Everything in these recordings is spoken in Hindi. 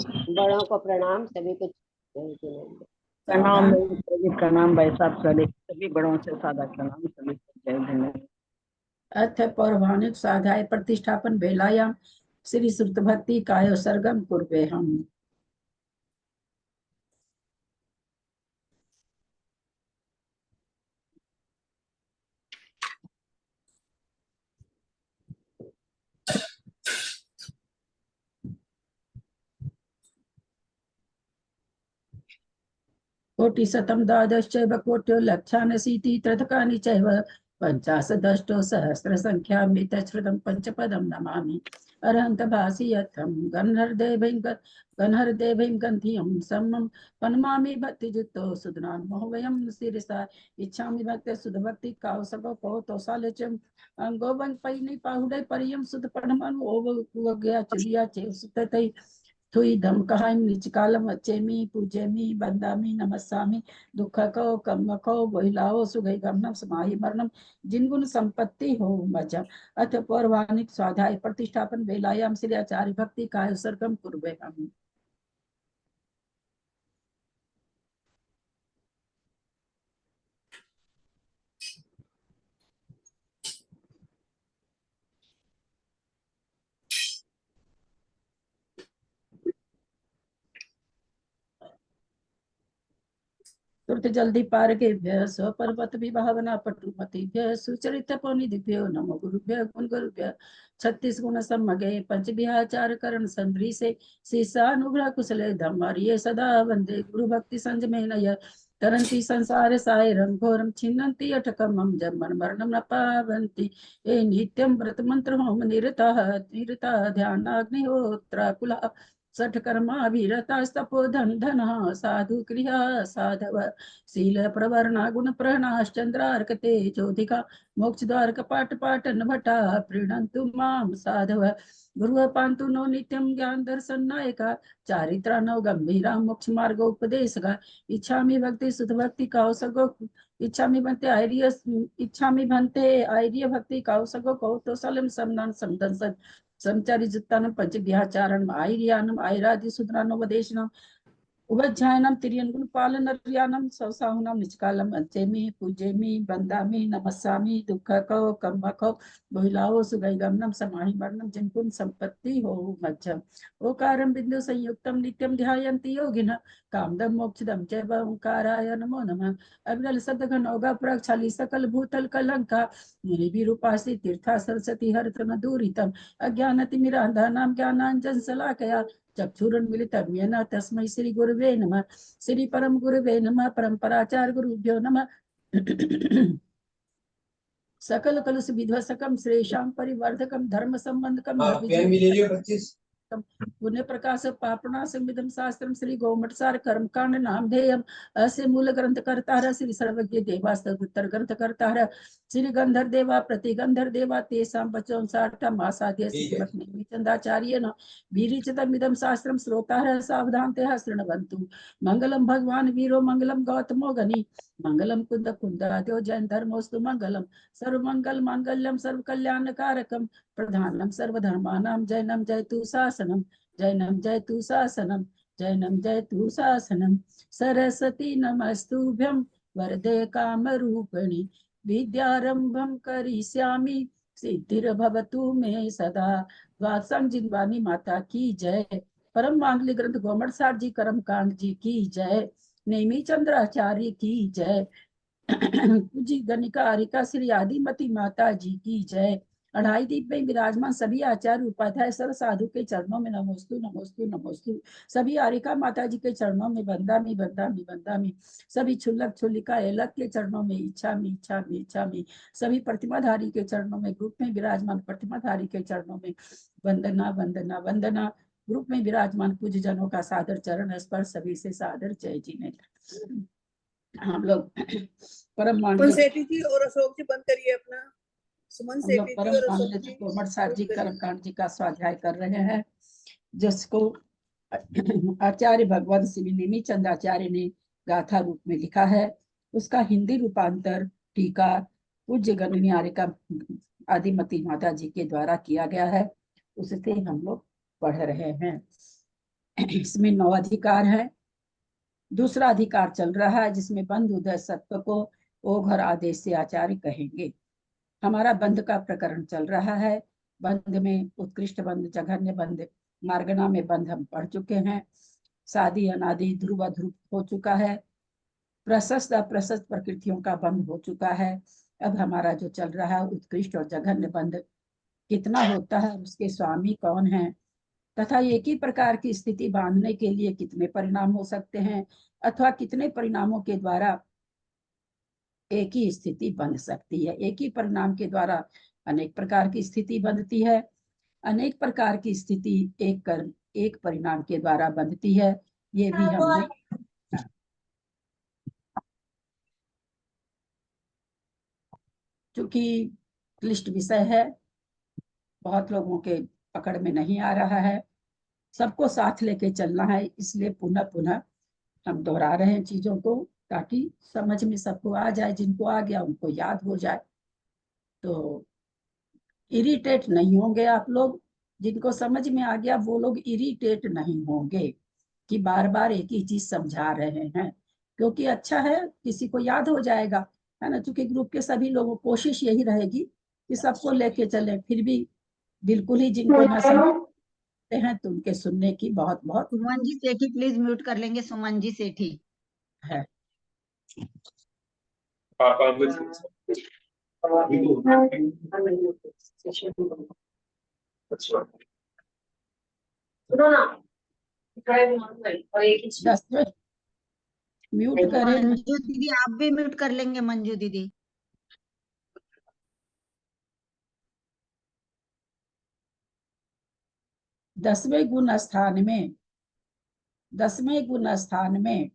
बड़ों को प्रणाम, सभी कुछ प्रणाम सावधान। सभी, प्रणाम भाई साहब, सभी सभी बड़ों से सादा प्रणाम, सभी को जय धन्यवाद। अथ पौर्वाणिक स्वाध्याय प्रतिष्ठापन बेलायाम श्री श्रुत भक्ति काय सरगम कुर्वे हम। कोटिशतं द्वादश्चैव कोट्यो लक्षानशीति त्र्यधिकानि चैव पञ्चाशदष्टो सहस्रसङ्ख्यामितश्रुतं पञ्चपदं नमामि। अरहन्त भासियथं गन्धर्देवैं गन्धियं समं पनमामि भक्तियुक्तो सुधनान् मोहवयं शिरसा इच्छामि भक्त सुधभक्ति काव सगो को तोसालचम गोवं पैनि पाहुडै परियम सुध पढ़मन ओव वग्या चुलिया चे सुततै थुई धम कहाई निच कालम अच्छेमी पूजेमी बंदामी नमस्सामी दुख को कम को बोहिलाओ सुगई गमनम समाहि मरणम जिनगुण संपत्ति हो मजम। अथ पौर्वाणिक स्वाध्याय प्रतिष्ठापन बेलायाम श्री आचार्य भक्ति काय सर्गम कुर्वे हम। तुरत जल्दी पार के भय स्वपर्वत विभावना पटुमति भय सुचरित पौनि दिव्यो नमो गुरुभ्य गुण गुरुभ्य 36 गुण सम्मगे पंच विहाचार करण संद्री से शीर्षानुग्रह कुशले धम्मारिये सदा वंदे गुरु भक्ति संज में नय तरंती संसार सायरं घोरं छिन्नन्ति अटकमं जन्मन मरणं न पावन्ति ये नित्यं व्रत मंत्र होम निरता ध्यानाग्निहोत्र कुला सठ कर्मा विरतास्तपो धन साधु क्रिया साधव शील प्रवर्णा गुण प्रणाश्चंद्रार्क तेजोधिका मोक्ष द्वार कपाट पाटन भटा प्रीणन्तु माम साधव गुरु पांतु नो नित्यं ज्ञान दर्शन नायका चारित्रा नो गंभीरा मोक्ष मार्ग उपदेशका इच्छामि भक्ति सुध भक्ति कौसगो इच्छामि भन्ते आर्य भक्ति कौसगो कौतोसलम समनान समदंसन समचारी जुत्तानं पंच विहाचारणं आयर्यानम् आयरादि सुधरानोपदेशनम् उभध्यायनं तिर्यन्गुण पालनर्यानं सौसाहुनां निष्कालम् अच्छेमि पूजेमि बंदामि नमस्सामि दुःखको कम्मको बोहिलाओ सुगैगमनं समाहि मरणं जिनकुन संपत्ति हो मज्जम। ओकारं बिंदु संयुक्तं नित्यं ध्यायन्ति योगिनः कामदं मोक्षदं चैव ओंकाराय नमो नमः। अविरल शब्द घनौघ प्रक्षाली सकल भूतल कलंका मुनि विरूपासी तीर्था सरस्वती हरतन दूरितम अज्ञानतिमिरान्धानां ज्ञानाञ्जन शलाकया चक्षुरुन्मिलितं येन तस्मै श्री गुरुवे नमः। श्री परम गुरुवे नमः। परम्पराचार्य गुरुभ्यो नमः। सकल कलुष विध्वसकम श्रेषां परिवर्धकम धर्म संबंधकम पुण्य प्रकाश पापना संविदम शास्त्रम श्री गोमट सार कर्म कांड नामधेयम अस्य मूल ग्रंथ कर्ता श्री सर्वज्ञ देवास्त्र उत्तर ग्रंथ कर्ता श्री गंधर देवा प्रतिगंधर देवा तेषां वचोंसार्थम आसाद्य श्रीमद् चंदाचार्येण विरिचितमिदं शास्त्रम श्रोतारः सावधानतया शृण्वन्तु। मंगलम भगवान वीरो मंगलम गौतमो गनि मंगलम कुंद कुंदरात्यो जैन धर्मोस्तु मंगलम सर्वमंगल मांगल्यम सर्वकल्याणकारकम प्रधानम सर्वधर्मानां जैनम जयतु शासनम जैनम जयतु शासनम जैनम जयतु शासनम। सरस्वती नमस्तुभ्यं वरदे कामरूपिणि विद्यारंभं करिष्यामि सिद्धिर्भवतु मे सदा। वात्संग जिनवानी माता की जय। परम मांगलिक ग्रंथ गोमट सार जी कर्मकांड जी की जय। नेमी चंद्राचार्य की जय। पूजी गणिका हरिका श्री आदिमती माता जी की जय। अढ़ाई दीप में विराजमान सभी आचार्य उपाध्याय सर्व साधु के चरणों में नमोस्तु नमोस्तु नमोस्तु। सभी आरिका माता जी के चरणों में बंदामी बंदामी बंदामी। सभी छुल्लक छुल्लिका एलक के चरणों में इच्छामी इच्छामी इच्छामी। सभी प्रतिमाधारी के चरणों में ग्रुप में विराजमान प्रतिमाधारी के चरणों में वंदना वंदना वंदना। ग्रुप में विराजमान पूज्य जनों का सादर चरण स्पर्श सभी से सादर जय जी ने। हम लोग परम मांगलिक सेठी जी और अशोक जी बंद करिए अपना। सुमन सेठी जी परम और अशोक मांगलिक जी गोमट सार जी कर्मकांड जी का स्वाध्याय कर रहे हैं, जिसको आचार्य भगवान श्री नेमी चंद आचार्य ने गाथा रूप में लिखा है। उसका हिंदी रूपांतर टीका पूज्य गणनी आरिका आदिमती माता जी के द्वारा किया गया है। उससे हम लोग पढ़ रहे हैं। इसमें 9 अधिकार है। दूसरा अधिकार चल रहा है जिसमें बंध उदय सत्व को ओघर आदेश से आचार्य कहेंगे। हमारा बंध का प्रकरण चल रहा है। बंध में उत्कृष्ट बंध, जघन्य बंध, मार्गना में बंध हम पढ़ चुके हैं। सादी अनादि ध्रुव ध्रुव हो चुका है। प्रशस्त अप्रशस्त प्रकृतियों का बंध हो चुका है। अब हमारा जो चल रहा है उत्कृष्ट और जघन्य बंध कितना होता है, उसके स्वामी कौन है, तथा एक ही प्रकार की स्थिति बांधने के लिए कितने परिणाम हो सकते हैं, अथवा कितने परिणामों के द्वारा एक ही स्थिति बन सकती है। एक ही परिणाम के द्वारा अनेक प्रकार की स्थिति बनती है। अनेक प्रकार की स्थिति एक कर्म एक परिणाम के द्वारा बनती है। ये भी हमने चूंकि क्लिष्ट विषय है, बहुत लोगों के पकड़ में नहीं आ रहा है, सबको साथ लेके चलना है, इसलिए पुनः पुनः हम दोहरा रहे हैं चीजों को, ताकि समझ में सबको आ जाए। जिनको आ गया उनको याद हो जाए। तो इरिटेट नहीं होंगे आप लोग। जिनको समझ में आ गया वो लोग इरिटेट नहीं होंगे कि बार बार एक ही चीज समझा रहे हैं, क्योंकि अच्छा है किसी को याद हो जाएगा, है ना। चूंकि ग्रुप के सभी लोगों को कोशिश यही रहेगी कि सबको लेके चले। फिर भी बिल्कुल ही जिनको न समझते हैं तो उनके सुनने की बहुत बहुत सुमन जी सेठी प्लीज म्यूट कर लेंगे। सुमन जी सेठी है। दसवें म्यूट करें। मंजू दीदी आप भी म्यूट कर लेंगे। मंजू दीदी 10वें गुण स्थान में 10वें गुण स्थान में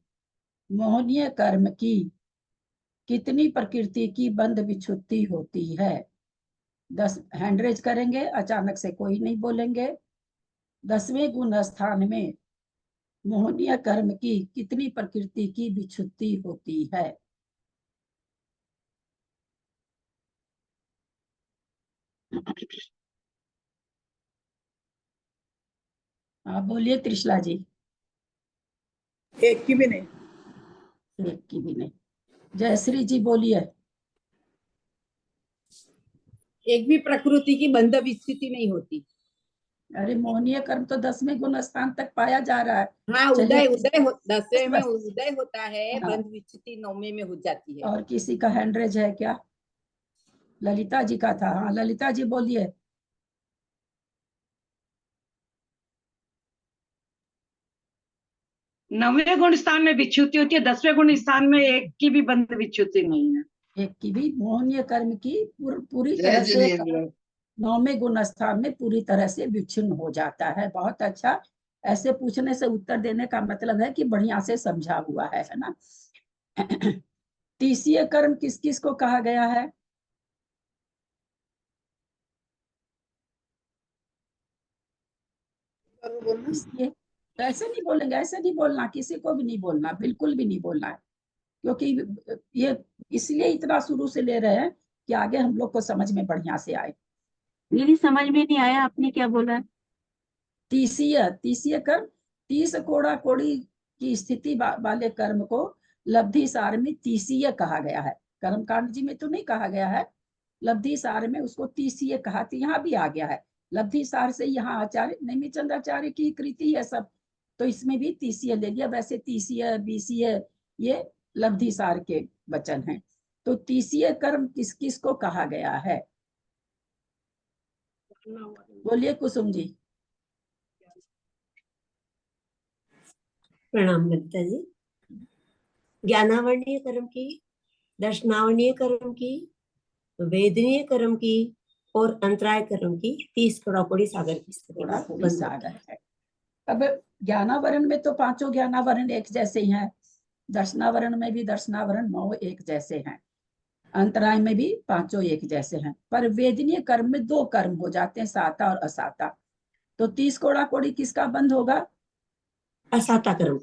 मोहनीय कर्म की कितनी प्रकृति की बंध विच्छुत्ति होती है। 10 हैंड रेज करेंगे, अचानक से कोई नहीं बोलेंगे। 10वें गुण स्थान में मोहनीय कर्म की कितनी प्रकृति की विच्छुत्ति होती है। हाँ बोलिए त्रिशला जी। एक की भी नहीं। एक की भी नहीं। जयश्री जी बोलिए। एक भी प्रकृति की बंध विस्थिति नहीं होती। अरे मोहनीय कर्म तो 10वें गुण स्थान तक पाया जा रहा है। हाँ, चलिए, उदय उदय 10वें में बस। उदय होता है, हाँ। बंध विस्थिति 9वें में हो जाती है। और किसी का हैंड रेज है क्या? ललिता जी का था। हाँ ललिता जी बोलिए। नौवें गुण स्थान में विच्युति होती है, 10वें गुण स्थान में एक की भी बंध विच्युति नहीं है। एक की भी मोहनीय कर्म की पूरी तरह से 9वें गुण स्थान में पूरी तरह से विच्छिन्न हो जाता है। बहुत अच्छा। ऐसे पूछने से उत्तर देने का मतलब है कि बढ़िया से समझा हुआ है ना। तीसरी कर्म किस किस को कहा गया है? तीसरी, ऐसे नहीं बोलेंगे, ऐसे नहीं बोलना, किसी को भी नहीं बोलना, बिल्कुल भी नहीं बोलना है। क्योंकि ये इसलिए इतना शुरू से ले रहे हैं कि आगे हम लोग को समझ में बढ़िया से आए। दीदी समझ में नहीं आया आपने क्या बोला। तीसरी कर्म 30 कोड़ा कोड़ी की स्थिति वाले कर्म को लब्धि सार में तीसीय कहा गया है। कर्म कांड जी में तो नहीं कहा गया है, लब्धि सार में उसको तीसीय कहा। तो यहाँ भी आ गया है लब्धि सार से। यहाँ आचार्य नेमिचंद आचार्य की कृति है सब, तो इसमें भी तीसीय ले लिया। वैसे तीसीय बीसीय ये लब्धि सार के वचन हैं। तो तीसीय कर्म किस किस को कहा गया है? बोलिए कुसुम जी। प्रणाम ललिता जी। ज्ञानावरणीय कर्म की, दर्शनावरणीय कर्म की, वेदनीय कर्म की और अंतराय कर्म की 30 कड़ाकोड़ी सागर की स्थिति में बंद सागर है। अब ज्ञानावरण में तो पांचों ज्ञानावरण एक जैसे ही हैं। दर्शनावरण में भी दर्शनावरण 9 एक जैसे हैं। अंतराय में भी पांचों एक जैसे हैं। पर वेदनीय कर्म में 2 कर्म हो जाते हैं, साता और असाता। तो 30 कोड़ा कोड़ी किसका बंद होगा? असाता कर्म,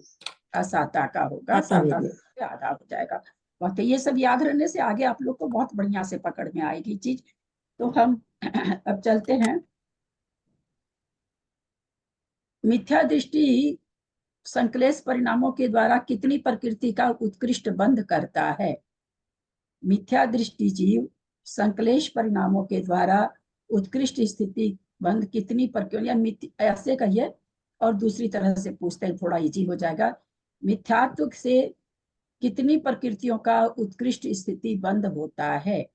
असाता का होगा। साता से आधा हो जाएगा। तो ये सब याद रहने से आगे आप लोग को बहुत बढ़िया से पकड़ में आएगी चीज। तो हम अब चलते हैं। मिथ्या दृष्टि संक्लेश परिणामों के द्वारा कितनी प्रकृति का उत्कृष्ट बंध करता है? मिथ्या दृष्टि जीव संक्लेश परिणामों के द्वारा उत्कृष्ट स्थिति बंध कितनी प्रकृति, ऐसे कहिए और दूसरी तरह से पूछते हैं, थोड़ा इजी हो जाएगा। मिथ्यात्व से कितनी प्रकृतियों का उत्कृष्ट स्थिति बंध होता है?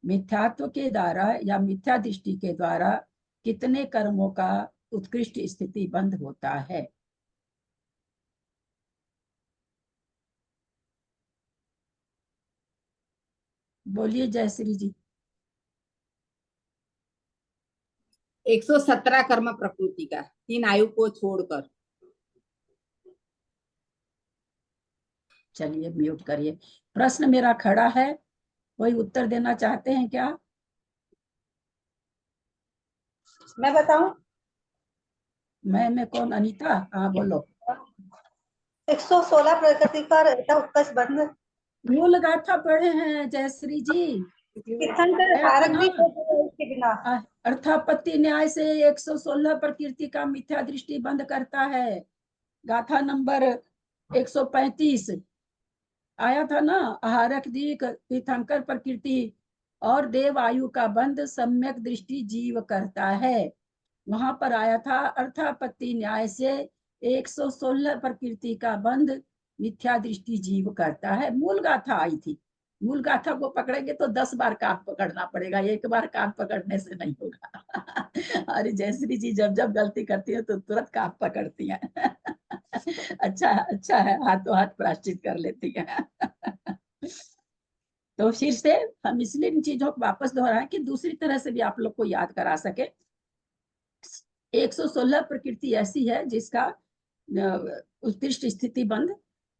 मिथ्यात्व के द्वारा या मिथ्या दृष्टि के द्वारा कितने कर्मों का उत्कृष्ट स्थिति बंध होता है? बोलिए जयश्री जी। 117 कर्म प्रकृति का, 3 आयु को छोड़कर। चलिए म्यूट करिए। प्रश्न मेरा खड़ा है, कोई उत्तर देना चाहते हैं क्या? मैं बताऊं? मैं कौन? अनीता, हाँ बोलो। 116 प्रकृति का रहता उत्कर्ष बंध। मूल गाथा पढ़े हैं जयश्री जी। तीर्थंकर है हारक ना? भी इसके बिना। अर्थापत्ति न्याय से 116 प्रकृति का मिथ्या दृष्टि बंद करता है। गाथा नंबर 135 आया था ना। आहारक दीक तीर्थंकर प्रकृति और देव आयु का बंध सम्यक दृष्टि जीव करता है। वहां पर आया था अर्थापत्ति न्याय से 116 प्रकृति का बंध मिथ्या दृष्टि जीव करता है। मूल गाथा आई थी। मूल गाथा को पकड़ेंगे तो 10 बार कान पकड़ना पड़ेगा, एक बार कान पकड़ने से नहीं होगा। अरे जयश्री जी जब जब गलती करती है तो तुरंत कान पकड़ती हैं। अच्छा है, हाथों हाथ प्रायश्चित कर लेती हैं। तो फिर से हम इसलिए इन चीजों को वापस दोहराएं कि दूसरी तरह से भी आप लोग को याद करा सके। 116 प्रकृति ऐसी है जिसका उत्कृष्ट स्थिति बंध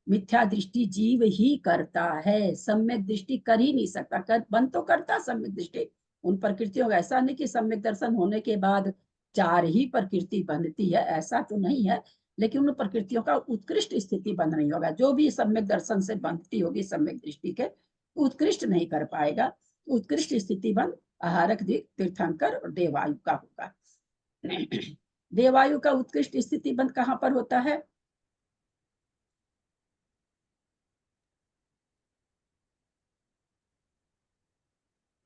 मिथ्या दृष्टि जीव ही करता है, सम्यक दृष्टि कर ही नहीं सकता। बंद तो करता सम्यक दृष्टि उन प्रकृतियों का, ऐसा नहीं कि सम्यक दर्शन होने के बाद 4 ही प्रकृति बंधती है, ऐसा तो नहीं है। लेकिन उन प्रकृतियों का उत्कृष्ट स्थिति बंध नहीं होगा। जो भी सम्यक दर्शन से बंधती होगी सम्यक दृष्टि के, उत्कृष्ट नहीं कर पाएगा। उत्कृष्ट स्थिति बंध आहारक दिक तीर्थंकर और देवायु का होगा। देवायु का उत्कृष्ट स्थिति बंध कहाँ पर होता है?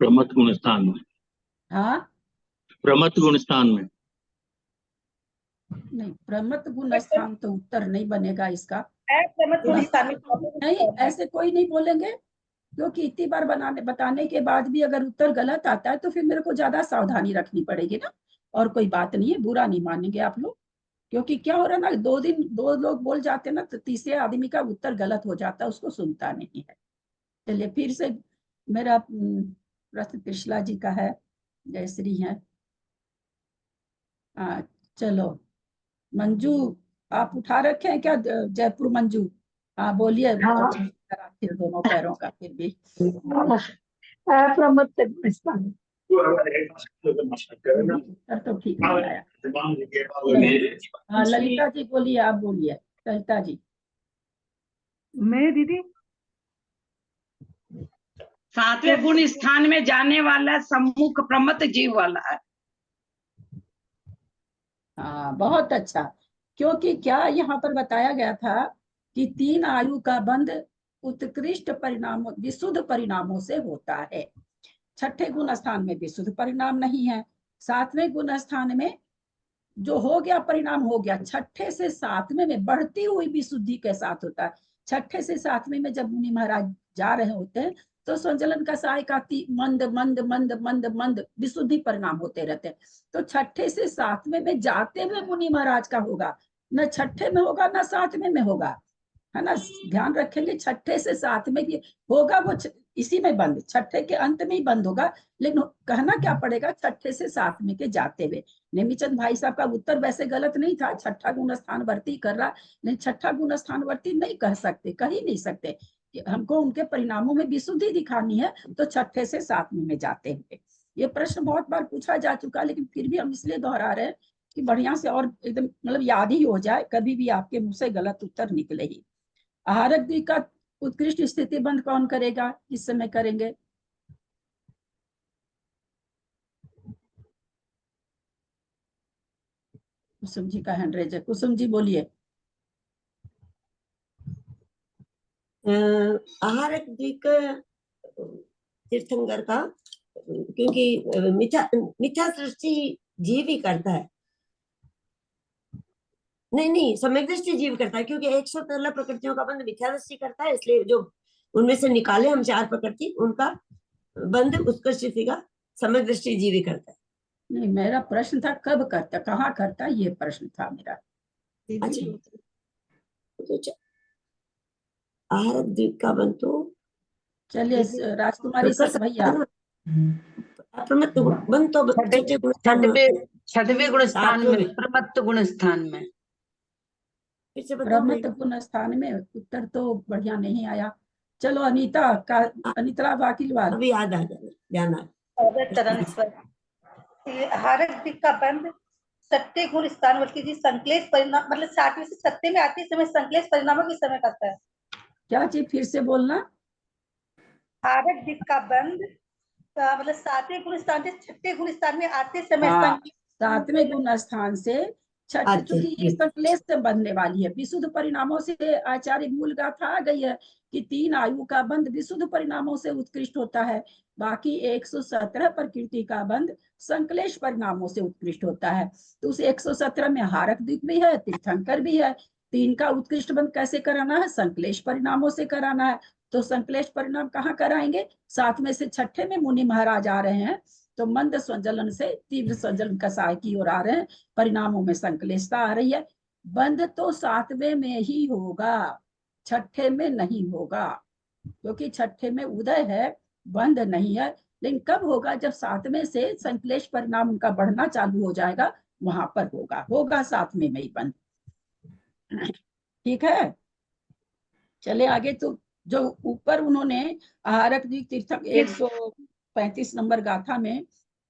प्रमथ गुण स्थान में। हाँ प्रमथ गुण स्थान में नहीं, प्रमथ गुण स्थान तो उत्तर नहीं बनेगा इसका। नहीं, ऐसे कोई नहीं बोलेंगे, क्योंकि इतनी बार बताने के बाद भी अगर उत्तर गलत आता है तो फिर मेरे को ज्यादा सावधानी रखनी पड़ेगी ना। और कोई बात नहीं है, बुरा नहीं मानेंगे आप लोग। क्योंकि क्या हो रहा है ना, 2 लोग बोल जाते हैं ना तो तीसरे आदमी का उत्तर गलत हो जाता है, उसको सुनता नहीं है। चलिए फिर से मेरा प्रश्न कृष्णा जी का है, जयश्री है। चलो मंजू, आप उठा रखे हैं क्या? जयपुर मंजू, हाँ बोलिए। हाँ। फिर दोनों पैरों का फिर भी प्रमथ स्थान। तो ठीक नहीं आया। हाँ ललिता जी बोलिए, आप बोलिए ललिता जी। मैं दीदी 7वें गुण स्थान में जाने वाला सम्मुख प्रमथ जीव वाला है। हाँ बहुत अच्छा। क्योंकि क्या यहाँ पर बताया गया था कि 3 आयु का बंध उत्कृष्ट परिणामों विशुद्ध परिणामों से होता है। 6ठे गुण स्थान में विशुद्ध परिणाम नहीं है। 7वें गुण स्थान में जो हो गया परिणाम हो गया, 6ठे से 7वें में बढ़ती हुई विशुद्धि के साथ होता है। 6ठे से 7वें में जब मुनि महाराज जा रहे होते हैं तो संचलन का सहाय का मंद मंद मंद मंद मंद विशुद्धि परिणाम होते रहते हैं। तो 6ठे से 7वें में जाते हुए मुनि महाराज का होगा, न 6ठे में होगा न 7वें में होगा, है ना। ध्यान रखेंगे 6ठे से 7वें भी होगा, वो इसी में बंद, 6ठे के अंत में ही बंद होगा। लेकिन कहना क्या पड़ेगा, 6ठे से 7वें के जाते हुए। नेमीचंद भाई साहब का उत्तर वैसे गलत नहीं था, 6ठा गुण स्थानवर्ती कर रहा, लेकिन 6ठा गुण स्थानवर्ती नहीं कह सकते, कह ही नहीं सकते। हमको उनके परिणामों में विशुद्धि दिखानी है तो 6ठे से 7वें में जाते हुए। ये प्रश्न बहुत बार पूछा जा चुका, लेकिन फिर भी हम इसलिए दोहरा रहे हैं कि बढ़िया से और एकदम मतलब याद ही हो जाए, कभी भी आपके मुंह से गलत उत्तर निकले ही। आहारक द्वीप का उत्कृष्ट स्थिति बंद कौन करेगा, किस समय करेंगे? कुसुम जी का हैंड रेज है, कुसुम जी बोलिए। आहारक द्विक तीर्थंकर का, क्योंकि मिथ्या सृष्टि जीव ही करता है। नहीं, सम्यक दृष्टि जीव करता है, क्योंकि 113 प्रकृतियों का बंध मिथ्या दृष्टि करता है, इसलिए जो उनमें से निकाले हम 4 प्रकृति, उनका बंध उत्कृष्ट स्थिति का सम्यक दृष्टि जीव ही करता है। नहीं, मेरा प्रश्न था कब करता, कहाँ करता, ये प्रश्न था मेरा। अच्छा, आहारक द्वीप का बंध तो चलिए राजकुमारी सत भैया, प्रमत्त बंध तो छठे गुण स्थान में, छठवें गुण स्थान सातवें में, प्रमत्त गुण स्थान में। फिर से बताओ। प्रमत्त गुण स्थान में उत्तर तो बढ़िया नहीं आया। चलो अनीता का, अनीता वाकिलवाल, अभी याद आ जाना, ध्यान आ। हारक द्वीप का बंध सत्य गुण स्थान बल्कि जी संकलेश परिणाम, मतलब 60 से 70 में आते समय संकलेश परिणामों के समय करता है। क्या चीज फिर से बोलना? हारक द्वीप का बंध मतलब 7वें गुण स्थान से 6ठे गुण स्थान में आते समय हाँ, 7वें गुण स्थान से छठ, चूंकि ये संकलेश से बनने वाली है। विशुद्ध परिणामों से आचार्य मूल गाथा आ गई है कि 3 आयु का बंध विशुद्ध परिणामों से उत्कृष्ट होता है, बाकी 117 प्रकृति का बंध संकलेश परिणामों से उत्कृष्ट होता है। तो उस 117 में हारक द्वीप भी है, तीर्थंकर भी है। 3 का उत्कृष्ट बंध कैसे कराना है? संकलेश परिणामों से कराना है। तो संकलेश परिणाम कहाँ कराएंगे? 7 में से 6ठे में मुनि महाराज आ रहे हैं, तो मंद स्वजलन से तीव्र स्वजलन कसाय की ओर आ रहे हैं, परिणामों में संकलेशता आ रही है। बंध तो 7वें में ही होगा, 6ठे में नहीं होगा, क्योंकि 6ठे में उदय है, बंध नहीं है। लेकिन कब होगा? जब 7वें से संकलेश परिणाम उनका बढ़ना चालू हो जाएगा, वहां पर होगा 7वें में ही बंध। ठीक है, चले आगे। तो जो ऊपर उन्होंने आहारक द्वीप तीर्थंकर 135 नंबर गाथा में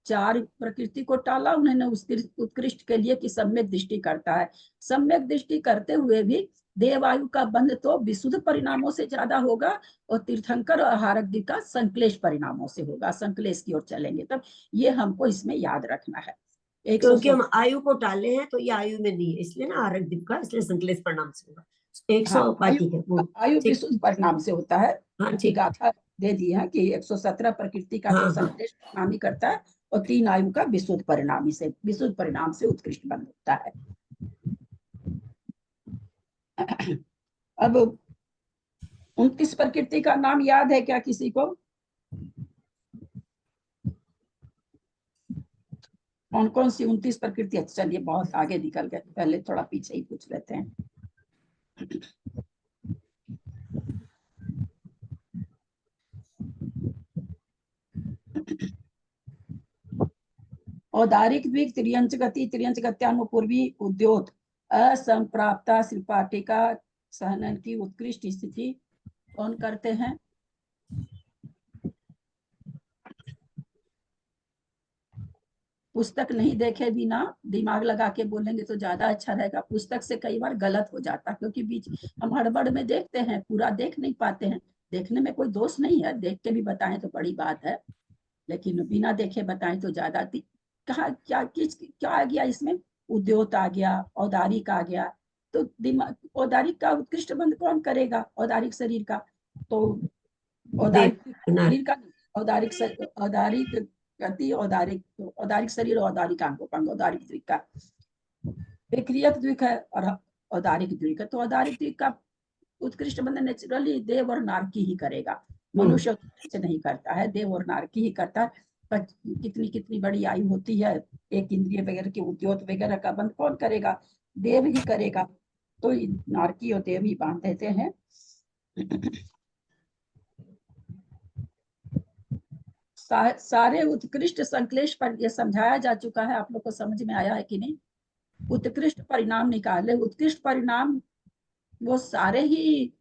4 प्रकृति को टाला उन्होंने उस उत्कृष्ट के लिए कि सम्यक दृष्टि करता है। सम्यक दृष्टि करते हुए भी देवायु का बंध तो विशुद्ध परिणामों से ज्यादा होगा, और तीर्थंकर और आहारक द्वीप का संकलेश परिणामों से होगा, संकलेश की ओर चलेंगे। तब ये हमको इसमें याद रखना है। क्योंकि हम आयु को टाले हैं, तो ये आयु में नहीं है, इसलिए ना आहारक द्वीप का, इसलिए संकलेश परिणाम से होगा। 100 आयु विशुद्ध परिणाम से होता है। हाँ, ठीक। गाथा दे दी है कि 117 प्रकृति का तो संकलेश परिणाम ही करता है, और 3 आयु का विशुद्ध परिणाम से उत्कृष्ट बंध होता है। अब 29 प्रकृति का नाम याद है क्या किसी को? कौन कौन सी 29 प्रकृति? चलिए बहुत आगे निकल गए, पहले थोड़ा पीछे ही पूछ लेते हैं। औदारिक द्वीप, त्रियंच गति, त्रियंच गत्यानुपूर्वी उद्योत, असंप्राप्ता श्रीपाटिका सहनन की उत्कृष्ट स्थिति कौन करते हैं? पुस्तक नहीं देखे बिना दिमाग लगा के बोलेंगे तो ज्यादा अच्छा रहेगा। पुस्तक से कई बार गलत हो जाता है, क्योंकि बीच हम हड़बड़ में देखते हैं, पूरा देख नहीं पाते हैं। देखने में कोई दोष नहीं है, देख के भी बताएं तो बड़ी बात है, लेकिन बिना देखे बताएं तो ज्यादा। कहा क्या आ गया इसमें? उद्योत आ गया, औदारिक आ गया। तो दिमाग, औदारिक का उत्कृष्ट बंध कौन करेगा? औदारिक शरीर का। तो औदारिक शरीर का, औदारिक गति, औदारिक शरीर, औदारिक अंगों, औदारिक द्विक का क्रियक द्विक है और औदारिक द्विक है। तो औदारिक द्विक का उत्कृष्ट बंधन नेचुरली देव और नारकी ही करेगा, मनुष्य से नहीं करता है, देव और नारकी ही करता है। पर कितनी कितनी बड़ी आयु होती है, एक इंद्रिय वगैरह के उद्योत वगैरह का बंध कौन करेगा? देव ही करेगा। तो नारकी और देव ही बांध देते हैं। सारे उत्कृष्ट संकलेश पर यह समझाया जा चुका है, आप लोग को समझ में आया है कि नहीं? उत्कृष्ट परिणाम निकाले। उत्कृष्ट परिणाम वो सारे ही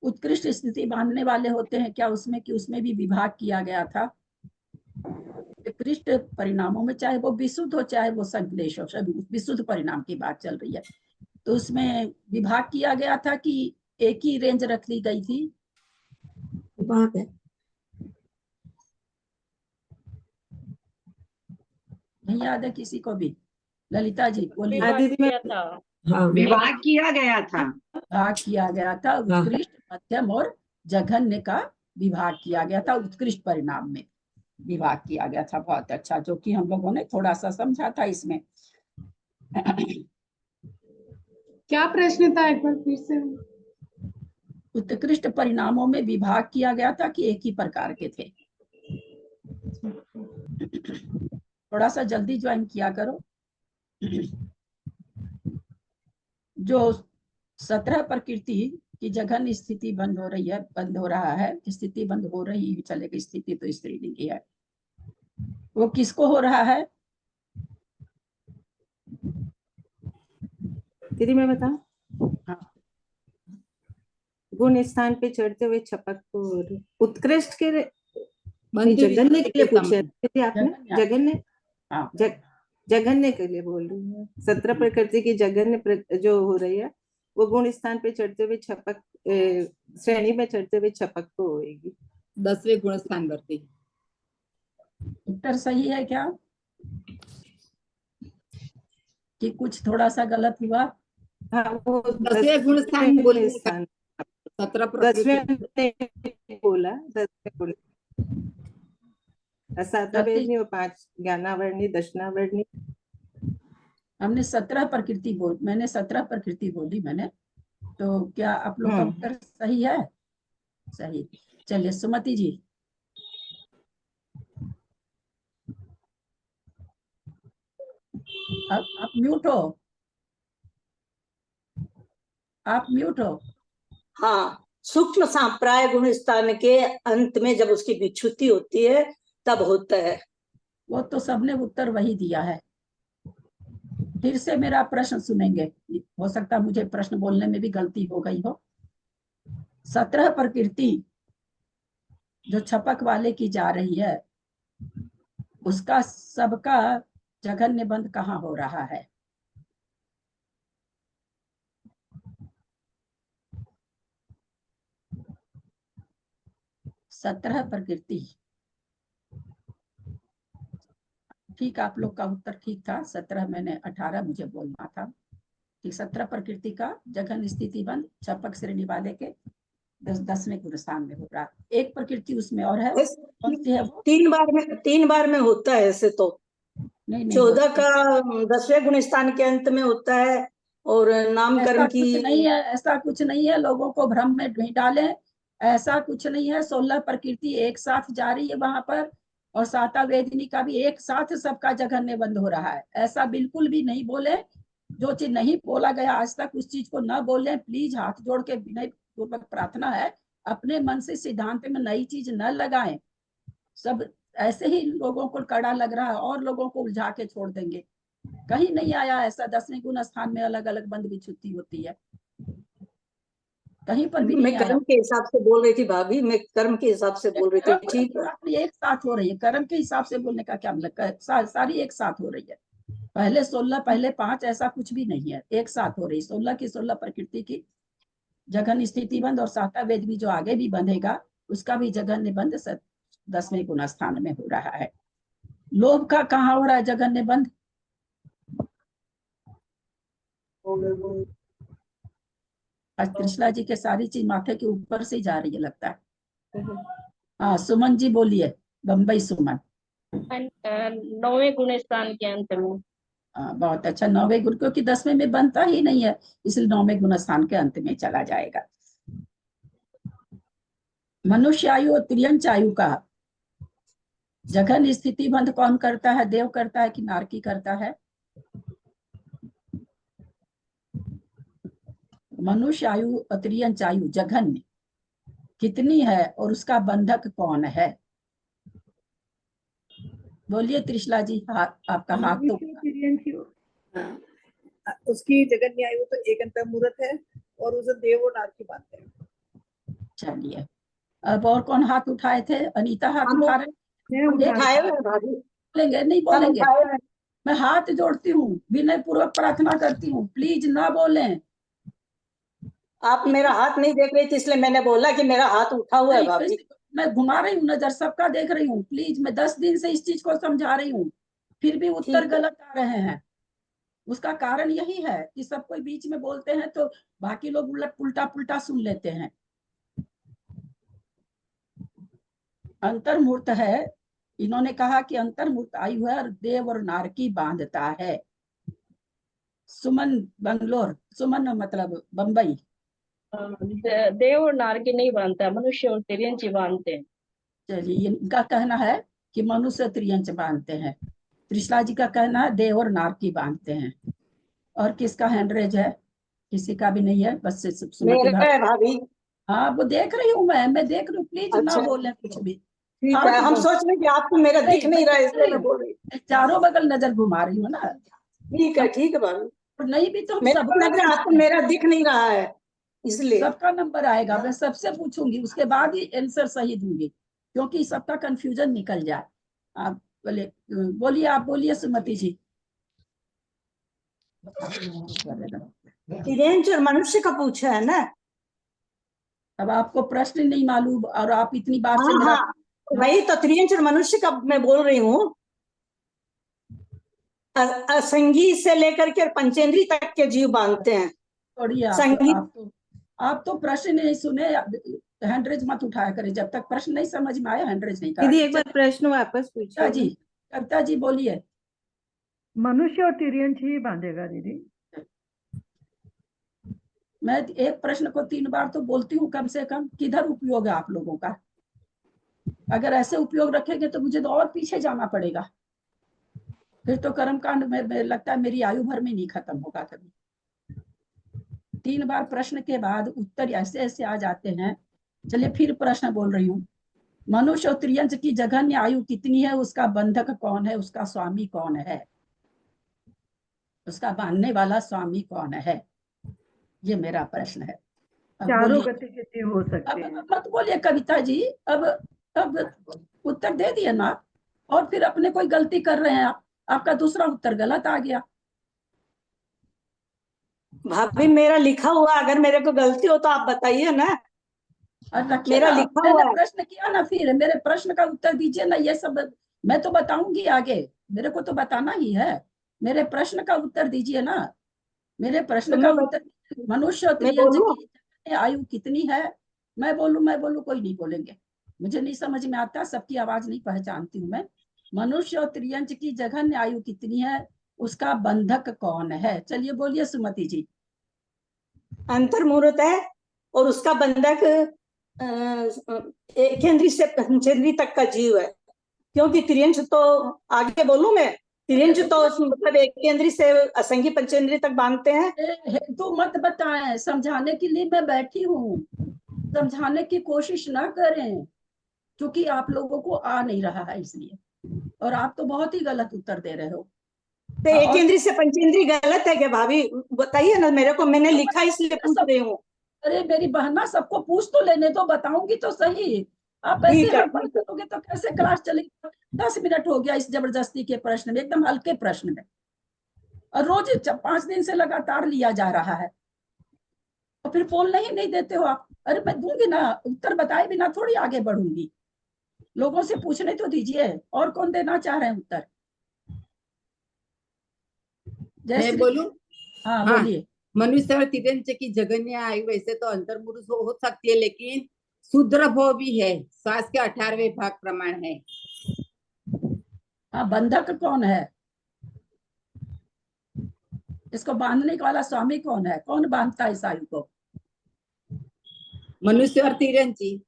उत्कृष्ट स्थिति बांधने वाले होते हैं क्या उसमें? कि उसमें भी विभाग किया गया था। उत्कृष्ट परिणामों में चाहे वो विशुद्ध हो चाहे वो संकलेश हो, सभी विशुद्ध परिणाम की बात चल रही है। तो उसमें विभाग किया गया था कि एक ही रेंज रख ली गई थी। बात है नहीं याद है किसी को भी? ललिता जी बोलिए। विभाग किया गया था। विभाग किया गया था उत्कृष्ट, मध्यम और जघन्य का विभाग किया गया था, उत्कृष्ट परिणाम में विभाग किया गया था। बहुत अच्छा, जो कि हम लोगों ने थोड़ा सा समझा था इसमें। क्या प्रश्न था, एक बार फिर से? उत्कृष्ट परिणामों में विभाग किया गया था कि एक ही प्रकार के थे। थोड़ा सा जल्दी ज्वाइन किया करो। जो 17 प्रकृति की जघन्य स्थिति बंद हो रही है, बंद हो रहा है, स्थिति बंद हो रही चलेगी, स्थिति तो स्त्रीलिंग की है, वो किसको हो रहा है? दीदी मैं बताऊं? हाँ। गुण स्थान पे चढ़ते हुए छपक को उत्कृष्ट के बंद जघन्य के लिए पूछे समय। दीदी आपने? जघन्य, हाँ। जघन्य के लिए बोल रही हूँ। 17 प्रकृति की जघन्य जो हो रही है वो गुण स्थान पे चढ़ते हुए छपक श्रेणी में चढ़ते हुए छपक को होएगी। 10वें गुण स्थान वरती। उत्तर सही है क्या कि कुछ थोड़ा सा गलत हुआ? हाँ, वो 10वें गुण स्थान में गुण स्थान 17 10वें प्रकृति बोला, 10वें बोला। सातवें और 5 ज्ञानावर्णी, दशनावर्णी। हमने 17 प्रकृति मैंने 17 प्रकृति बोली मैंने, तो क्या आप लोग का उत्तर सही है? सही। चलिए सुमति जी। आप म्यूट हो, आप म्यूट हो। हाँ, सूक्ष्म सांप्राय गुण स्थान के अंत में जब उसकी विच्छुति होती है तब होता है। वो तो सबने उत्तर वही दिया है। फिर से मेरा प्रश्न सुनेंगे, हो सकता है मुझे प्रश्न बोलने में भी गलती हो गई हो। 17 प्रकृति जो छपक वाले की जा रही है, उसका सबका जघन्य बंध कहाँ हो रहा है? सत्रह प्रकृति, ठीक, आप लोग का उत्तर ठीक था। 17 मैंने 18 मुझे बोलना था। ठीक, 17 प्रकृति का जघन्य स्थिति बंध छपक श्रेणी वाले के 10वें गुण स्थान में हो रहा। एक प्रकृति उसमें और है, कौन सी है वो? 3 बार में होता है ऐसे तो। नहीं 14 का 10वें गुण स्थान के अंत में होता है और नामकरण की नहीं है, ऐसा कुछ नहीं है, लोगों को भ्रम में नहीं डालें, ऐसा कुछ नहीं है। 16 प्रकृति एक साथ जा रही है वहां पर, और साता वेदिनी का भी एक साथ सबका जघन्य बंद हो रहा है, ऐसा बिल्कुल भी नहीं बोले। जो चीज नहीं बोला गया आज तक उस चीज को न बोले प्लीज। हाथ जोड़ के विनय पूर्वक प्रार्थना है, अपने मन से सिद्धांत में नई चीज न लगाएं। सब ऐसे ही लोगों को कड़ा लग रहा है और लोगों को उलझा के छोड़ देंगे। कहीं नहीं आया ऐसा 10वें गुण स्थान में अलग अलग बंद विच्छुति होती है, कहीं पर भी मैं नहीं आया। कर्म के हिसाब से बोल रही थी भाभी, मैं कर्म के हिसाब से बोल रही थी। ठीक है, एक साथ हो रही है, कर्म के हिसाब से बोलने का क्या मतलब? सारी एक साथ हो रही है। पहले 16, पहले 5, ऐसा कुछ भी नहीं है, एक साथ हो रही। 16 की 16 प्रकृति की जघन्य स्थिति बंद, और साता वेद भी जो आगे भी बंधेगा उसका भी जघन्य बंद 10वें गुण स्थान में हो रहा है। लोभ का कहाँ हो रहा है जघन्य बंद? आज त्रिशला जी के सारी चीज माथे के ऊपर से जा रही है लगता है। हाँ सुमन जी बोलिए, बम्बई सुमन। 9वें गुण स्थान के अंत में। बहुत अच्छा, 9वें गुण, क्योंकि 10वें में बनता ही नहीं है, इसलिए 9वें गुण स्थान के अंत में चला जाएगा। मनुष्य आयु और त्रियंच आयु का जघन्य स्थिति बंध कौन करता है? देव करता है कि नारकी करता है? मनुष्य आयु और त्रियंच आयु जघन्य कितनी है और उसका बंधक कौन है? बोलिए त्रिशला जी, आपका हाथ तो। उसकी जगन्य आयु तो एक अंतर मूर्त है और उसे देव और नारकी मानते हैं। चलिए, अब और कौन हाथ उठाए थे? अनीता हाथ उठा रहे, बोलेंगे नहीं बोलेंगे? मैं हाथ जोड़ती हूँ, विनय पूर्वक प्रार्थना करती हूँ, प्लीज ना बोलें। आप मेरा हाथ नहीं देख रही थी इसलिए मैंने बोला कि मेरा हाथ उठा हुआ है भाभी। मैं घुमा रही हूँ नजर, सबका देख रही हूँ, प्लीज। मैं 10 दिन से इस चीज को समझा रही हूँ, फिर भी उत्तर गलत आ रहे हैं। उसका कारण यही है कि सब कोई बीच में बोलते हैं तो बाकी लोग उल्टा पुल्टा सुन लेते हैं। अंतर्मूर्त है, इन्होंने कहा कि अंतर्मूर्त आयु है और देव और नारकी बांधता है। सुमन बंगलोर, सुमन मतलब बम्बई। देव और नारकी नहीं बांधता, मनुष्य और तिर्यंची बांधते हैं। चलिए, इनका कहना है कि मनुष्य त्रियंच बांधते हैं। त्रिशला जी का कहना है देव और नारकी बांधते हैं। और किसका हैंडरेज है? किसी का भी नहीं है, बस सुमति मेरा है भाभी। हाँ, वो देख रही हूँ मैं देख रही हूँ, प्लीज ना अच्छा बोले कुछ भी। ठीक हाँ है, जी, हम बोल। सोच रहे कि आपको मेरा दिख नहीं रहा है इसलिए मैं बोल रही हूँ। मैं चारों बगल नजर घुमा रही हूँ ना। ठीक है भाभी। और नहीं भी तो हम मेरे को लग रहा है आपको मेरा दिख नहीं रहा है इसलिए। सबका नंबर आएगा, मैं सबसे पूछूंगी, उसके बाद ही आंसर सही दूंगी, क्योंकि सबका कंफ्यूजन निकल जाए। आप बोलिए, आप बोलिए सुमति जी। तिर्यंच और मनुष्य का पूछा है ना। अब आपको प्रश्न नहीं मालूम और आप इतनी बार से हाँ मेरा हाँ, वही तो त्रियंच और मनुष्य का मैं बोल रही हूँ। असंगी से लेकर के पंचेंद्री तक के जीव बांधते हैं। छोड़िए, आप तो प्रश्न नहीं सुने, हैंडरेज मत उठाया करें। जब तक प्रश्न नहीं समझ में आया हैंडरेज नहीं दीदी करा। एक बार प्रश्न वापस पूछिए। जी, कविता जी बोलिए। मनुष्य और तिर्यंच ही बांधेगा दीदी। मैं एक प्रश्न को 3 बार तो बोलती हूँ कम से कम, किधर उपयोग है आप लोगों का? अगर ऐसे उपयोग रखेंगे तो मुझे तो और पीछे जाना पड़ेगा, फिर तो कर्मकांड में लगता है मेरी आयु भर में नहीं खत्म होगा कभी। 3 बार प्रश्न के बाद उत्तर ऐसे ऐसे आ जाते हैं। चलिए फिर प्रश्न बोल रही हूँ। मनुष्य और त्रियंच की जघन्य आयु कितनी है? उसका बंधक कौन है? उसका स्वामी कौन है? उसका बांधने वाला स्वामी कौन है? ये मेरा प्रश्न है। चारों गति के जीव हो सकते हैं। मत बोलिए कविता जी, अब उत्तर दे दिए ना, और फिर अपने कोई गलती कर रहे हैं आप। आपका दूसरा उत्तर गलत आ गया। भाभी मेरा लिखा हुआ, अगर मेरे को गलती हो तो आप बताइए ना। मेरा लिखा हुआ है। प्रश्न किया ना, फिर मेरे प्रश्न का उत्तर दीजिए ना। ये सब मैं तो बताऊंगी आगे, मेरे को तो बताना ही है। मेरे प्रश्न का उत्तर दीजिए ना। मेरे प्रश्न का उत्तर, मनुष्य और त्रियंच की आयु कितनी है? मैं बोलूं कोई नहीं बोलेंगे। मुझे नहीं समझ में आता, सबकी आवाज नहीं पहचानती हूँ मैं। मनुष्य और त्रियंच की जघन्य आयु कितनी है? उसका बंधक कौन है? चलिए बोलिए सुमति जी। अंतर्मुहूर्त है और उसका बंधक केंद्री से पंचेंद्री तक का जीव है। क्योंकि त्रियंच तो, आगे बोलूं मैं, त्रियंच तो मतलब एक केंद्री से असंगी पंचेंद्री तक बांधते हैं। तो मत बताएं, समझाने के लिए मैं बैठी हूँ, समझाने की कोशिश ना करें, क्योंकि आप लोगों को आ नहीं रहा है इसलिए, और आप तो बहुत ही गलत उत्तर दे रहे हो। तो एक केंद्री से पंचेंद्री गलत है क्या भाभी? बताइए ना मेरे को, मैंने लिखा इसलिए पूछ रही हूँ। अरे मेरी बहना, सबको पूछ तो लेने तो, बताऊंगी तो सही। आप ऐसे हड़बड़ करोगे तो कैसे क्लास चलेगी? 10 मिनट हो गया इस जबरदस्ती के प्रश्न में, एकदम हल्के प्रश्न में, और रोज 5 दिन से लगातार लिया जा रहा है, और फिर बोलने ही नहीं देते हो आप। अरे मैं दूंगी ना उत्तर, बताए बिना थोड़ी आगे बढ़ूंगी। लोगों से पूछने तो दीजिए, और कौन देना चाह रहे हैं उत्तर? मैं बोलूं? हाँ बोलिए। मनुष्य और तिर्यंच की जघन्य आयु वैसे तो अंतर्मुहूर्त हो सकती है, लेकिन शूद्र भोग भी है, श्वास के 18वें भाग प्रमाण है। हाँ, बंधक कौन है? इसको बांधने वाला स्वामी कौन है? कौन बांधता है इस आयु को? मनुष्य और तिर्यंची।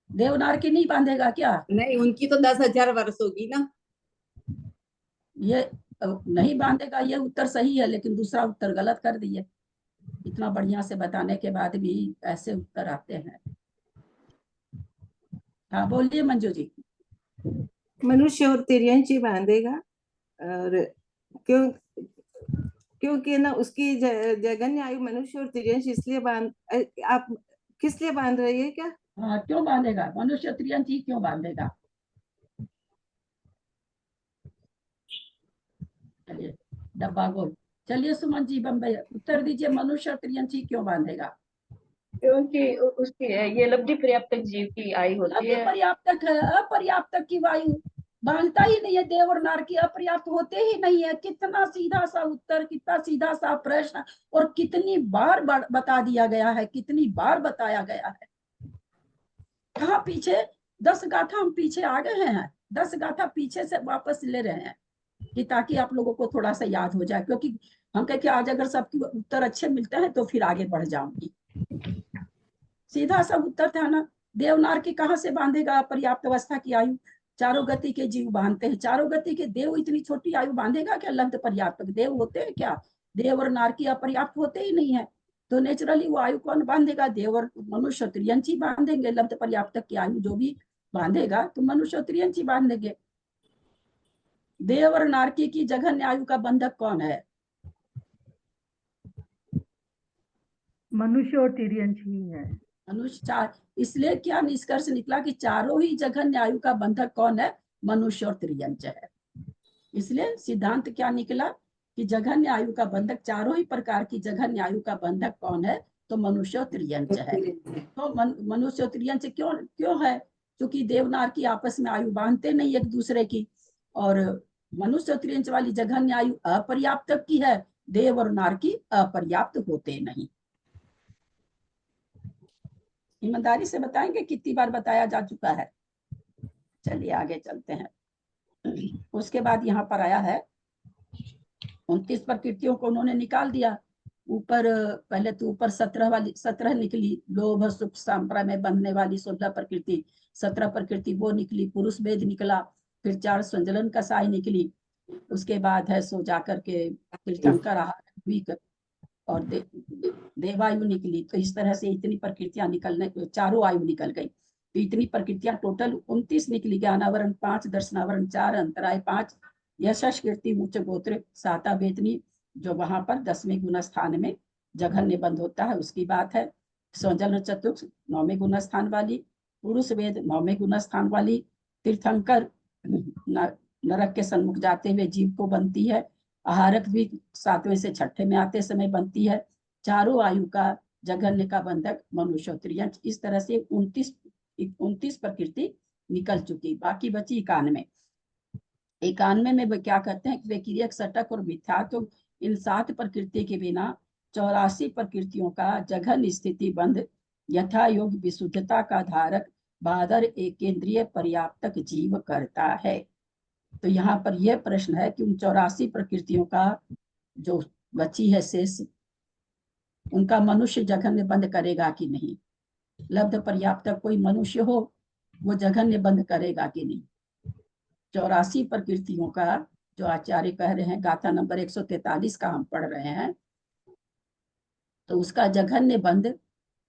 देवनार की नहीं बांधेगा क्या? नहीं, उनकी तो 10,000 वर्ष होगी ना। ये नहीं बांधेगा, ये उत्तर सही है, लेकिन दूसरा उत्तर गलत कर दिए। इतना बढ़िया से बताने के बाद भी ऐसे उत्तर आते हैं। हाँ बोलिए मंजू जी। मनुष्य और तिर्यंच ही बांधेगा, और क्योंकि ना उसकी जघन्य आयु मनुष्य और तिर्यंच इसलिए आप किस लिए बांध रही है क्या? हाँ, क्यों बांधेगा? मनुष्य त्रियंच ही क्यों बांधेगा? चलिए डब्बा गोल। चलिए सुमन जी बम्बई, उत्तर दीजिए, मनुष्य त्रियंच ही क्यों बांधेगा? क्योंकि उसकी ये लब्धि पर्याप्तक जीव की आयु होती है। पर्याप्तक है, अपर्याप्तक की वायु बांधता ही नहीं है। देव और नार की अपर्याप्त होते ही नहीं है। कितना सीधा सा उत्तर, कितना सीधा सा प्रश्न, और कितनी बार बता दिया गया है, कितनी बार बताया गया है। कहाँ पीछे 10 गाथा हम पीछे आ गए हैं, 10 गाथा पीछे से वापस ले रहे हैं कि ताकि आप लोगों को थोड़ा सा याद हो जाए, क्योंकि हम कहे कि आज अगर सबके उत्तर अच्छे मिलते हैं तो फिर आगे बढ़ जाऊंगी। सीधा सब उत्तर था ना। देवनार की कहाँ से बांधेगा पर्याप्त अवस्था की आयु? चारों गति के जीव बांधते हैं, चारों गति के देव इतनी छोटी आयु बांधेगा क्या? लब्ध पर्याप्त देव होते हैं क्या? देव और नार की अपर्याप्त होते ही नहीं है, तो नेचुरली वो आयु कौन बांधेगा? देव और मनुष्य त्रियंची बांधेंगे। लब्ध पर्याप्त की आयु जो भी बांधेगा तो मनुष्य त्रियंची बांधेंगे। देव और नारकी की जघन्य आयु का बंधक कौन है? मनुष्य और तिर्यंच ही है। मनुष्य। चार, इसलिए क्या निष्कर्ष निकला कि चारों ही जघन्य आयु का बंधक कौन है? मनुष्य और त्रियंच है। इसलिए सिद्धांत क्या निकला कि जघन्य आयु का बंधक, चारों ही प्रकार की जघन्य आयु का बंधक कौन है? तो मनुष्य और त्रियंच है। तो मनुष्य और त्रियंच क्यों है? क्योंकि देवनार की आपस में आयु बांधते नहीं एक दूसरे की, और मनुष्य और त्रियंच वाली जघन्य आयु अपर्याप्त की है, देव और नार की अपर्याप्त होते नहीं। ईमानदारी से बताएंगे कितनी बार बताया जा चुका है? चलिए आगे चलते हैं। उसके बाद यहाँ पर आया है 29 प्रकृतियों को उन्होंने निकाल दिया। ऊपर पहले तो ऊपर 17 निकली, लोभ सुख सांप्रा में बंधने वाली 16 प्रकृति, 17 प्रकृति वो निकली। पुरुष वेद निकला, फिर 4 संजलन कसाई निकली। उसके बाद है सो जाकर के तीर्थंकर आहार और देवायु निकली। तो इस तरह से इतनी प्रकृतियां निकलने, चारों आयु निकल गई। तो इतनी प्रकृतियां टोटल 29 निकली। ज्ञानावरण 5, दर्शनावरण 4, अंतराय 5, यशस कीर्ति उच्च गोत्र साता वेदनी, जो वहां पर 10वें गुण स्थान में जघन्य बंध होता है उसकी बात है। संजलन चतुर्थ 9वें गुण स्थान वाली, पुरुष वेद 9वें गुण स्थान वाली, तीर्थंकर नरक के सन्मुख जाते हुए जीव को बनती है, आहारक भी 7वें से 6ठे में आते समय बनती है। चारों आयु का जघन्य का बंधक मनुष्य त्रियंच। इस तरह से 29 प्रकृति निकल चुकी, बाकी बची 91। 91 में वे क्या कहते हैं कि वे क्रियक सटक और मिथ्या, तो इन 7 प्रकृति के बिना 84 प्रकृतियों का जघन्य स्थिति बंध यथा योग विशुद्धता का धारक बादर एक केंद्रीय पर्याप्तक जीव करता है। तो यहाँ पर यह प्रश्न है कि उन 84 प्रकृतियों का जो बची है शेष, उनका मनुष्य जघन्य बंद करेगा कि नहीं? लब्ध पर्याप्तक कोई मनुष्य हो वो जघन्य बंद करेगा कि नहीं? 84 प्रकृतियों का जो आचार्य कह रहे हैं, गाथा नंबर 143 का हम पढ़ रहे हैं, तो उसका जघन्य बंद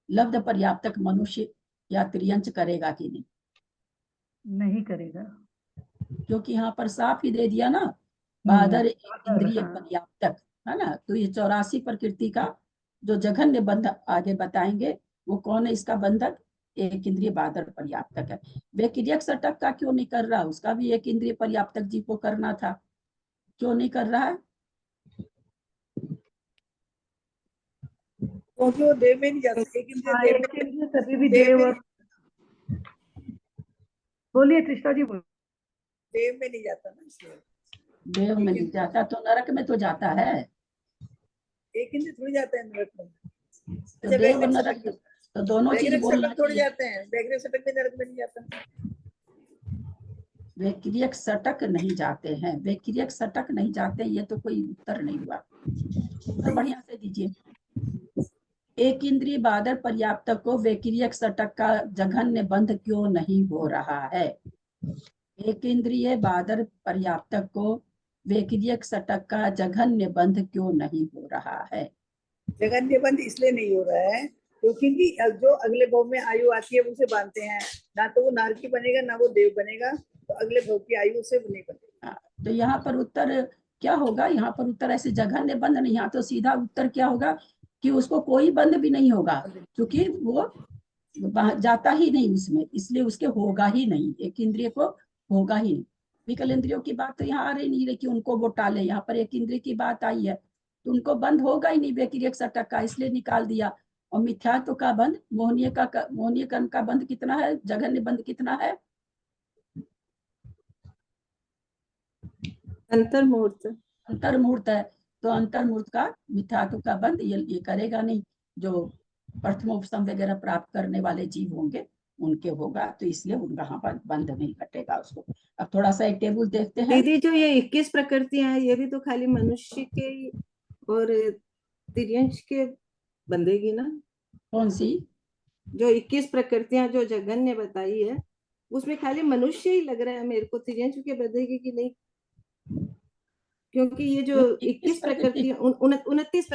लब्ध पर्याप्तक मनुष्य या त्रियंच करेगा कि नहीं? नहीं करेगा, क्योंकि यहाँ पर साफ ही दे दिया ना, बादर इंद्रिय पर्याप्तक, है ना। तो ये 84 प्रकृति का जो जघन्य बंध आगे बताएंगे वो कौन है इसका बंधक? एक इंद्रिय बादर पर्याप्तक है। वे क्रियक सटक का क्यों नहीं कर रहा? उसका भी एक इंद्रिय पर्याप्तक जीव को करना था, क्यों नहीं कर रहा है? क्योंकि वो देव में नहीं जाता। एक इंद्रिय सभी भी देव और बोलिए कृष्णा जी, बोलिए। देव में नहीं जाता ना, इसलिए देव में नहीं जाता तो नरक में तो जाता है। एक इंद्रिय थोड़ी जाता है नरक में। तो देव और नरक तो दोनों चीज बोलना थोड़ी जाते हैं, वैग्रिक सटक भी नरक में नहीं जाता। वे क्रियक सटक नहीं जाते हैं, वे क्रियक सटक नहीं जाते, ये तो कोई उत्तर नहीं हुआ। तो बढ़िया से दीजिए। एक इंद्रिय बादर पर्याप्तक को वे क्रियक सटक का जघन्य बंध क्यों नहीं हो रहा है? एक इंद्रिय बादर पर्याप्तक को वे क्रियक सटक का जघन्य बंध क्यों नहीं हो रहा है? जघन्य बंध इसलिए नहीं हो रहा है क्योंकि जो अगले भव में आयु आती है उसे बांधते हैं, ना तो वो नारकी बनेगा ना वो देव बनेगा, तो अगले भव की आयु से नहीं बनेगा। तो यहाँ पर उत्तर क्या होगा? यहाँ पर उत्तर ऐसे जघन्य बंध नहीं, यहाँ तो सीधा उत्तर क्या होगा कि उसको कोई बंध भी नहीं होगा, क्योंकि वो जाता ही नहीं उसमें, इसलिए उसके होगा ही नहीं, एक इंद्रिय को होगा ही नहीं। विकल इंद्रियों की बात तो यहाँ आ रही नहीं रही कि उनको वो टाले, यहाँ पर एक इंद्रिय की बात आई है, तो उनको बंद होगा ही नहीं व्यक्रियक सटक का, इसलिए निकाल दिया। और मिथ्यात्व का बंध, मोहनीय कर्म का बंध कितना है? जघन्य बंध कितना है? अंतर्मुहूर्त है, तो अंतर्मुहूर्त का मिथ्यात्व का बंध ये करेगा नहीं। जो प्रथमोपसम वगैरह प्राप्त करने वाले जीव होंगे उनके होगा, तो इसलिए उनका यहाँ पर बंध नहीं कटेगा उसको। अब थोड़ा सा एक टेबल देखते हैं। दीदी जो ये 21 प्रकृतियां हैं, ये भी तो खाली मनुष्य के और तिर्यंश के बंधेगी ना? कौन सी? जो 21 प्रकृतियां जो जगन ने बताई है, उसमें खाली मनुष्य ही लग रहा है मेरे को, तिर्यंश के बंधेगी कि नहीं? क्योंकि ये जो 21 प्रकृति 29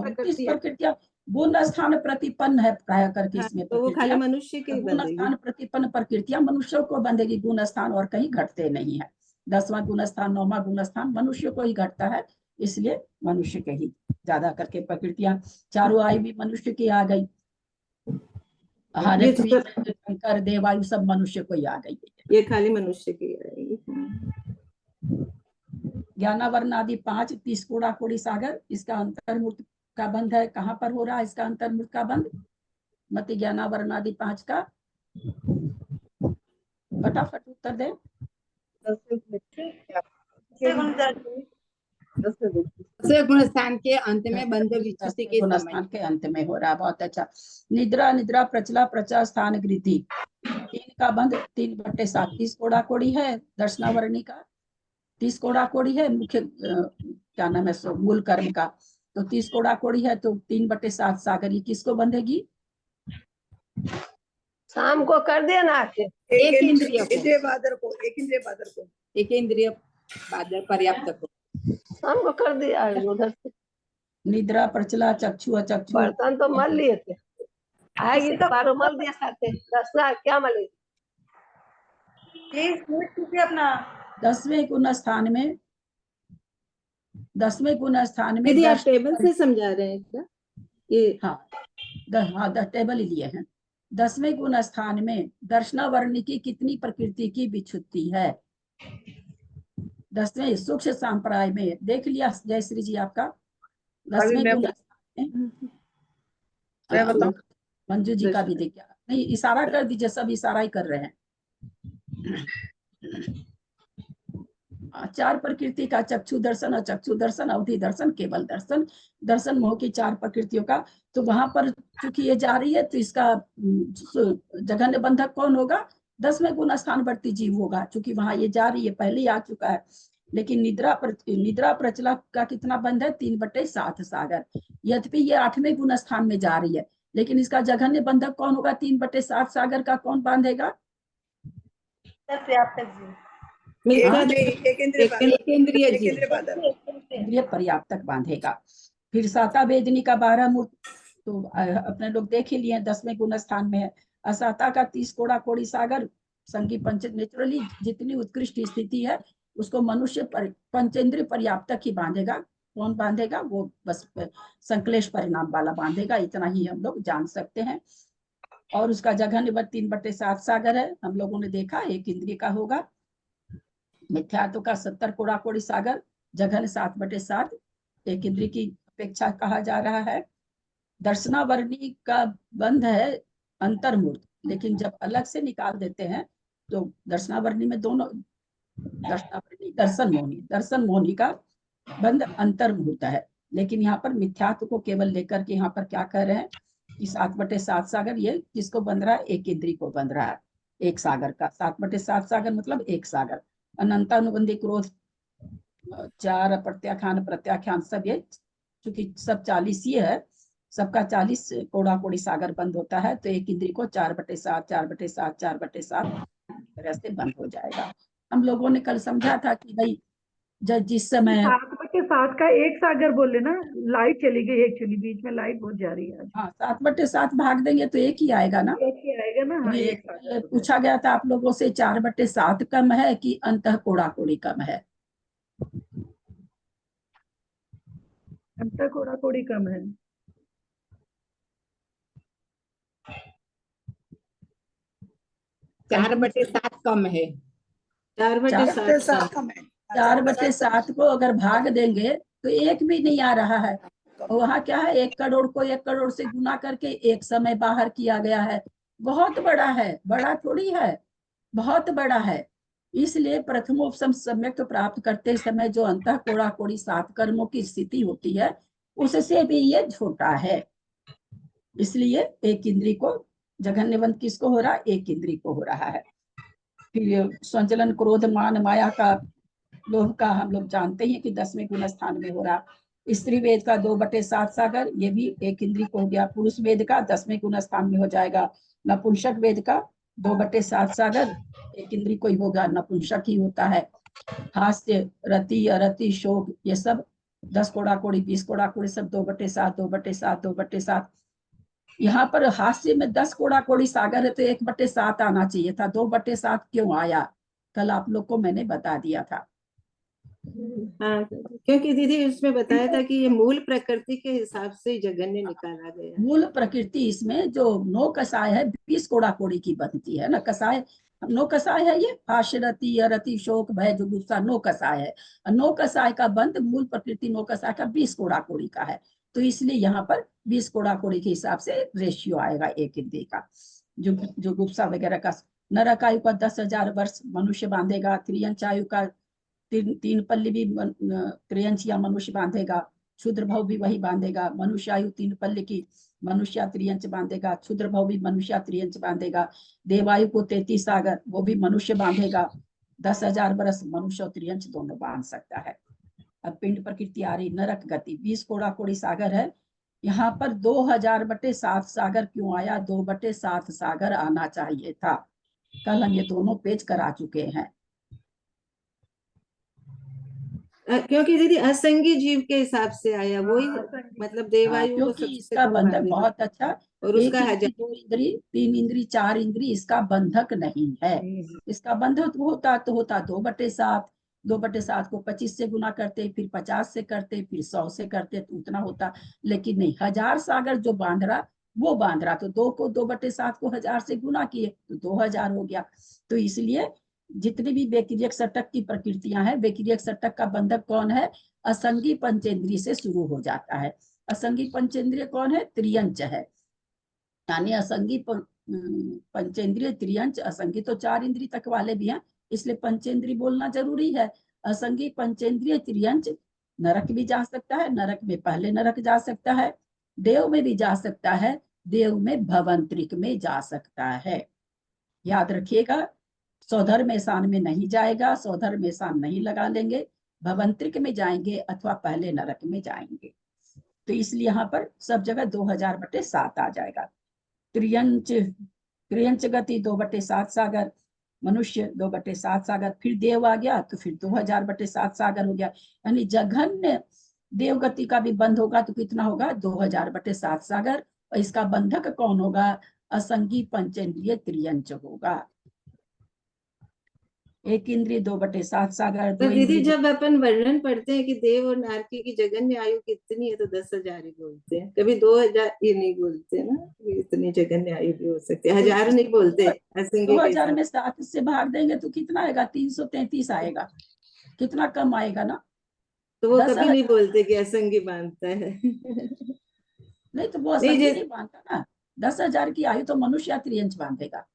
प्रकृतियां गुण स्थान प्रतिपन्न है प्राय करके इसमें तो वो खाली मनुष्य के ही गुण बंधेगी। स्थान प्रतिपन्न प्रकृतियां मनुष्यों को बंधेगी, गुण स्थान और कहीं घटते नहीं है। 10वां गुण स्थान 9वां गुण स्थान मनुष्य को ही घटता है, इसलिए मनुष्य के ही ज्यादा करके प्रकृतियां। चारों आयु भी मनुष्य की आ गई, शंकर देवायु सब मनुष्य को ही आ गई। ये खाली मनुष्य की आएगी। ज्ञानावरण आदि 5 30 कोड़ा कोड़ी सागर, इसका अंतर्मूर्त का बंध है। कहाँ पर हो रहा है इसका अंतर्मूर्त का बंध? मति ज्ञानावरण आदि 5 का फटाफट उत्तर दे। गुण स्थान के अंत में बंध विच्छुति के गुण समय स्थान के अंत में हो रहा है। बहुत अच्छा। निद्रा निद्रा प्रचला प्रचा स्थान गृति, 3 का बंध 3/7 30 कोड़ा कोड़ी है। दर्शनावरणी का 30 कोड़ा कोड़ी है, मुख्य क्या नाम है सो मूल कर्म का, तो 30 कोड़ा कोड़ी है, तो 3/7 सागर ये किसको बंधेगी? शाम को कर दिया ना आके एक इंद्रिय इंद्रिय बादर को, एक इंद्रिय बादर को, एक इंद्रिय बादर पर्याप्त को शाम को कर दिया है उधर से। निद्रा प्रचला चक्षु अचक्षु, बर्तन तो मल लिए थे, आएगी तो बारो मल दिया साथे, दसना क्या मलेगी? प्लीज म्यूट कीजिए अपना। 10वें गुण स्थान में, 10वें गुण स्थान में दीदी आप टेबल से समझा रहे हैं क्या ये? हाँ, टेबल ही लिए हैं। 10वें गुण स्थान में दर्शनावरणी की कितनी प्रकृति की विच्छुत्ति है? 10वें सूक्ष्म संप्राय में देख लिया जयश्री जी आपका? 10वें गुण स्थान में मंजू जी का भी देख लिया। नहीं, इशारा कर दीजिए, सब इशारा ही कर रहे हैं। 4 प्रकृति का चक्षु दर्शन, अचक्षु दर्शन, अवधि दर्शन, केवल दर्शन, दर्शन मोह की 4 प्रकृतियों का। तो वहां पर चूंकि ये जा रही है, तो इसका जघन्य बंधक कौन होगा? 10वें गुण स्थानवर्ती जीव होगा, चूंकि वहां ये जा रही है, पहले ही आ चुका है। लेकिन निद्रा प्रचला का कितना बंध है? 3/7 सागर। यद्यपि ये 8वें गुण स्थान में जा रही है, लेकिन इसका जघन्य बंधक कौन होगा? 3/7 सागर का कौन बांधेगा? इंद्रिय पर्याप्तक बांधेगा। फिर साता वेदनी का 12 मूर्त तो अपने लोग देख ही लिए, 10वें गुण स्थान में है। असाता का 30 कोड़ा कोड़ी सागर, संगी पंच नेचुरली जितनी उत्कृष्ट स्थिति है उसको मनुष्य पंचेंद्रिय पर्याप्तक ही बांधेगा। कौन बांधेगा? वो बस संक्लेश परिणाम वाला बांधेगा, इतना ही हम लोग जान सकते हैं। और उसका जघन्य बंध 3/7 सागर है, हम लोगों ने देखा, एक इंद्रिय का होगा। मिथ्यात्व का 70 कोड़ा कोड़ी सागर, जघन्य 7/7, एक इंद्रिय की अपेक्षा कहा जा रहा है। दर्शनावरणी का बंध है अंतर्मूर्त, लेकिन जब अलग से निकाल देते हैं तो दर्शनावरणी में दोनों, दर्शनावरणी दर्शन मोहनी का बंध अंतर्मूर्त है। लेकिन यहाँ पर मिथ्यात्व को केवल लेकर के यहाँ पर क्या कह रहे हैं कि 7/7 सागर ये किसको बंध रहा है? एक इंद्रिय को बंध रहा है, एक सागर का। 7/7 सागर मतलब एक सागर। अनंतानुबंधी क्रोध 4 प्रत्याख्यान सब ये, चूंकि सब 40 ही है, सबका 40 कोड़ा कोड़ी सागर बंद होता है, तो एक इंद्रिय को 4/7 4/7 4/7 तरह से बंद हो जाएगा। हम लोगों ने कल समझा था कि भाई जब जिस समय 7/7 का एक सागर बोले ना, लाइट चली गई एक्चुअली, बीच में लाइट बहुत जा रही है। हाँ, 7/7 भाग देंगे तो एक ही आएगा ना, एक ही आएगा ना। हाँ, एक सागर पूछा गया था आप लोगों से 4/7 कम है कि अंतः कोड़ा कोड़ी कम है? अंतः कोड़ा कोड़ी कम है। 4/7 कम है। 4/7 कम है। 4/7 को अगर भाग देंगे तो एक भी नहीं आ रहा है। वहाँ क्या है, 1 करोड़ को 1 करोड़ से गुना करके एक समय बाहर किया गया है। बहुत बड़ा है, बड़ा थोड़ी है, बहुत बड़ा है। इसलिए प्रथमोपशम सम्यक प्राप्त करते समय जो अंतः कोड़ा कोड़ी 7 कर्मों की स्थिति होती है, उससे भी ये छोटा है। इसलिए एक इंद्रिय को जघन्य बंध किसको हो रहा है? एक इंद्री को हो रहा है। फिर ये संचलन, क्रोध, मान, माया का, लोभ का हम लोग जानते हैं कि 10वें गुण स्थान में हो रहा। स्त्री वेद का 2/7 सागर, ये भी एक इंद्री को हो गया। पुरुष वेद का 10वें गुण स्थान में हो जाएगा। नपुंसक वेद का 2/7 सागर एक इंद्री को ही होगा, नपुंसक ही होता है। हास्य, रति, अरति, शोक, ये सब 10 कोड़ा कोड़ी, 20 कोड़ा कोड़ी, सब 2/7, 2/7, 2/7। यहाँ पर हास्य में 10 कोड़ा कोड़ी सागर है तो 1/7 आना चाहिए था, 2/7 क्यों आया? कल आप लोग को मैंने बता दिया था। हाँ, क्योंकि दीदी उसमें बताया था कि ये मूल प्रकृति के हिसाब से जगन्य निकाला गया। मूल प्रकृति इसमें जो नो कसाय है 20 कोड़ा कोड़ी की बनती है ना। कसाय, नो कसाय है ये, हास्य, रति, अरति, शोक, भय, जुगुप्सा, नो कसाय है। नो कसाय का बंध मूल प्रकृति नो कसाय का 20 कोड़ा कोड़ी का है, तो इसलिए यहाँ पर 20 कोड़ा कोड़ी के हिसाब से रेशियो आएगा एक इंद्रिय का। जो गुप्सा वगैरह का। नरक आयु का 10,000 वर्ष मनुष्य बांधेगा। त्रियंच आयु का 3 पल्ली भी त्रियंच या मनुष्य बांधेगा। क्षुद्र भाव भी वही बांधेगा। मनुष्य आयु 3 पल्ली की मनुष्य त्रियंच बांधेगा। क्षुद्र भाव भी मनुष्य त्रियंच बांधेगा। देवायु को 33 सागर, वो भी मनुष्य बांधेगा। 10,000 वर्ष मनुष्य और त्रियंच दोनों बांध सकता है। अब पिंड प्रकृति आ रही। नरक गति 20 कोड़ा कोड़ी सागर है, यहाँ पर 2000/7 सागर क्यों आया? 2/7 सागर आना चाहिए था। कल हम ये दोनों पेज करा चुके हैं। क्योंकि दीदी असंगी जीव के हिसाब से आया, वही मतलब देवायु को क्योंकि सबसे इसका कम बंधक बांधेगा। बहुत अच्छा, और एक उसका इंद्री, 2 इंद्री, 3 इंद्री, 4 इंद्री, इसका बंधक नहीं है। इसका बंधक होता तो होता 2/7। 2/7 को 25 से गुना करते, फिर 50 से करते, फिर 100 से करते, तो उतना होता। लेकिन नहीं, 1000 सागर जो बांध रहा वो बांध रहा, तो 2/7 को 1000 से गुना किए तो 2000 हो गया। तो इसलिए जितनी भी बेक्रियक षटक की प्रकृतियां हैं, बेक्रियक षटक का बंधक कौन है? असंगी पंचेंद्रिय से शुरू हो जाता है। असंगी पंचेंद्रिय कौन है? त्रियंच है। यानी असंगी पंचेंद्रिय, त्रियंच, असंगी तो 4 इंद्रिय तक वाले भी हैं, इसलिए पंचेंद्रिय बोलना जरूरी है। असंगी पंचेंद्रिय त्रियंच नरक भी जा सकता है, नरक में पहले नरक जा सकता है, देव में भी जा सकता है, देव में भवंत्रिक में जा सकता है। याद रखिएगा, सौधर में सान में नहीं जाएगा, सौधर में सान नहीं लगा लेंगे, भवंत्रिक में जाएंगे अथवा पहले नरक में जाएंगे। तो इसलिए यहाँ पर सब जगह 2000/7 आ जाएगा। त्रियंच गति 2/7 सागर, मनुष्य 2/7 सागर, फिर देव आ गया तो फिर 2000/7 सागर हो गया। यानी जघन्य देव गति का भी बंध होगा तो कितना होगा? 2000/7 सागर। और इसका बंधक कौन होगा? असंगी पंचेंद्रिय त्रियंच होगा। एक इंद्रिय 2/7 सागर, तो 2 दीदी इंद्रिय जब अपन वर्णन पढ़ते हैं कि देव और नारकी की जगन्य आयु कितनी है तो 10,000 ही बोलते हैं, कभी 2000 ये नहीं बोलते ना, इतनी जगन्य आयु भी हो सकती है, 1000 नहीं बोलते। असंगी 2000 में 7 से भाग देंगे तो कितना आएगा? 333 आएगा। कितना कम आएगा ना। तो वो 10,000 कभी नहीं बोलते कि असंगी बांधता है। नहीं तो वो असंगी नहीं बांधता ना। 10,000 की आयु तो मनुष्य त्रियंच बांधेगा।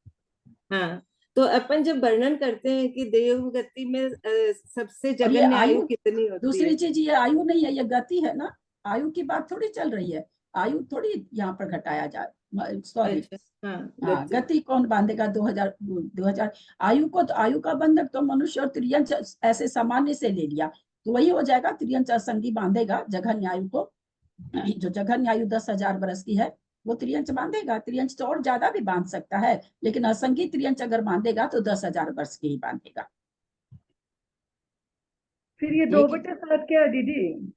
हाँ, तो अपन जब वर्णन करते हैं कि देव गति में सबसे और ये जगन्य आयु कितनी होती दूसरी है? चीज ये आयु नहीं है, ये गति है ना। आयु की बात थोड़ी चल रही है, आयु थोड़ी यहाँ पर घटाया जाए, सॉरी। अच्छा, हाँ, गति कौन बांधेगा? 2000 आयु को, तो आयु का बंधक तो मनुष्य और त्रियंच ऐसे सामान्य से ले लिया तो वही हो जाएगा। त्रियंच असंगी बांधेगा जघन्य आयु को। जो जघन्य आयु 10,000 वर्ष की है वो त्रियंच बांधेगा। त्रियंच तो और ज्यादा भी बांध सकता है, लेकिन असंगी त्रियंच अगर बांधेगा तो 10,000 वर्ष की ही बांधेगा। फिर ये 2/7 क्या है दीदी?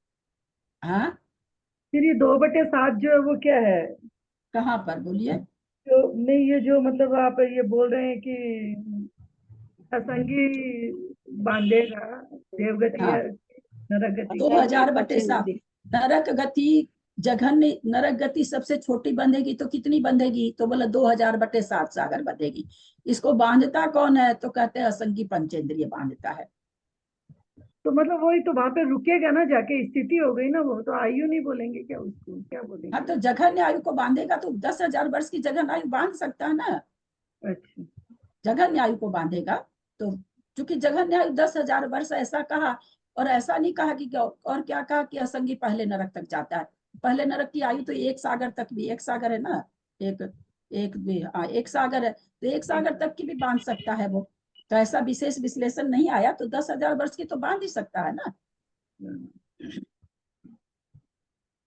हाँ, फिर ये 2/7 जो है वो क्या है? कहाँ पर बोलिए? तो नहीं, ये जो मतलब आप ये बोल रहे हैं कि असंगी बांधेगा देवगति हाँ, या नरक गति। 2000/7 नरक गति, जघन्य नरक गति सबसे छोटी बंधेगी तो कितनी बंधेगी? तो बोला 2000/7 सागर बंधेगी। इसको बांधता कौन है? तो कहते हैं असंगी पंचेंद्रिय बांधता है। तो मतलब वही तो वहां पे रुकेगा ना, जाके स्थिति हो गई ना, वो तो आयु नहीं बोलेंगे क्या उसको? क्या बोलेंगे? हाँ, तो जघन्य आयु को बांधेगा तो 10,000 वर्ष की जघन्य आयु बांध सकता है ना। अच्छा, जघन्य आयु को बांधेगा तो, चूंकि जघन्य आयु 10,000 वर्ष ऐसा कहा, और ऐसा नहीं कहा कि और क्या कहा कि असंगी पहले नरक तक जाता है। पहले नरक की आयु तो 1 सागर तक भी, 1 सागर है ना, एक एक सागर है, तो एक सागर तक की भी बांध सकता है वो। तो ऐसा विशेष विश्लेषण नहीं आया, तो 10,000 वर्ष की तो बांध ही सकता है ना।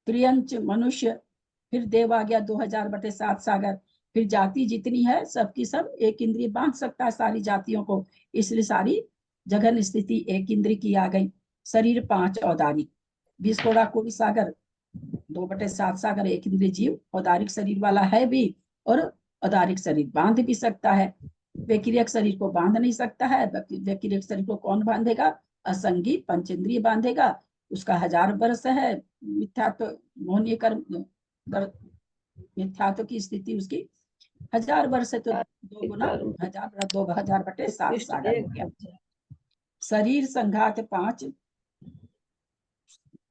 त्रियंच मनुष्य, फिर देव आ गया 2000/7 सागर, फिर जाति जितनी है सबकी सब एक इंद्रिय बांध सकता है सारी जातियों को, इसलिए सारी जघन स्थिति एक इंद्रिय की आ गई। शरीर 5 औदारिक, 20 कोड़ाकोड़ी सागर, 2/7 सागर एक इंद्रिय जीव औदारिक शरीर वाला है भी, और औदारिक शरीर बांध भी सकता है। व्यक्रियक शरीर को बांध नहीं सकता है। व्यक्रियक शरीर को कौन बांधेगा? असंगी पंचेंद्रिय बांधेगा। उसका 1000 वर्ष है मिथ्यात्व मोहनीय कर्म मिथ्यात्व की स्थिति उसकी 1000 वर्ष है, तो 2 गुना 1000 2000/7 सागर हो गया। शरीर संघात 5,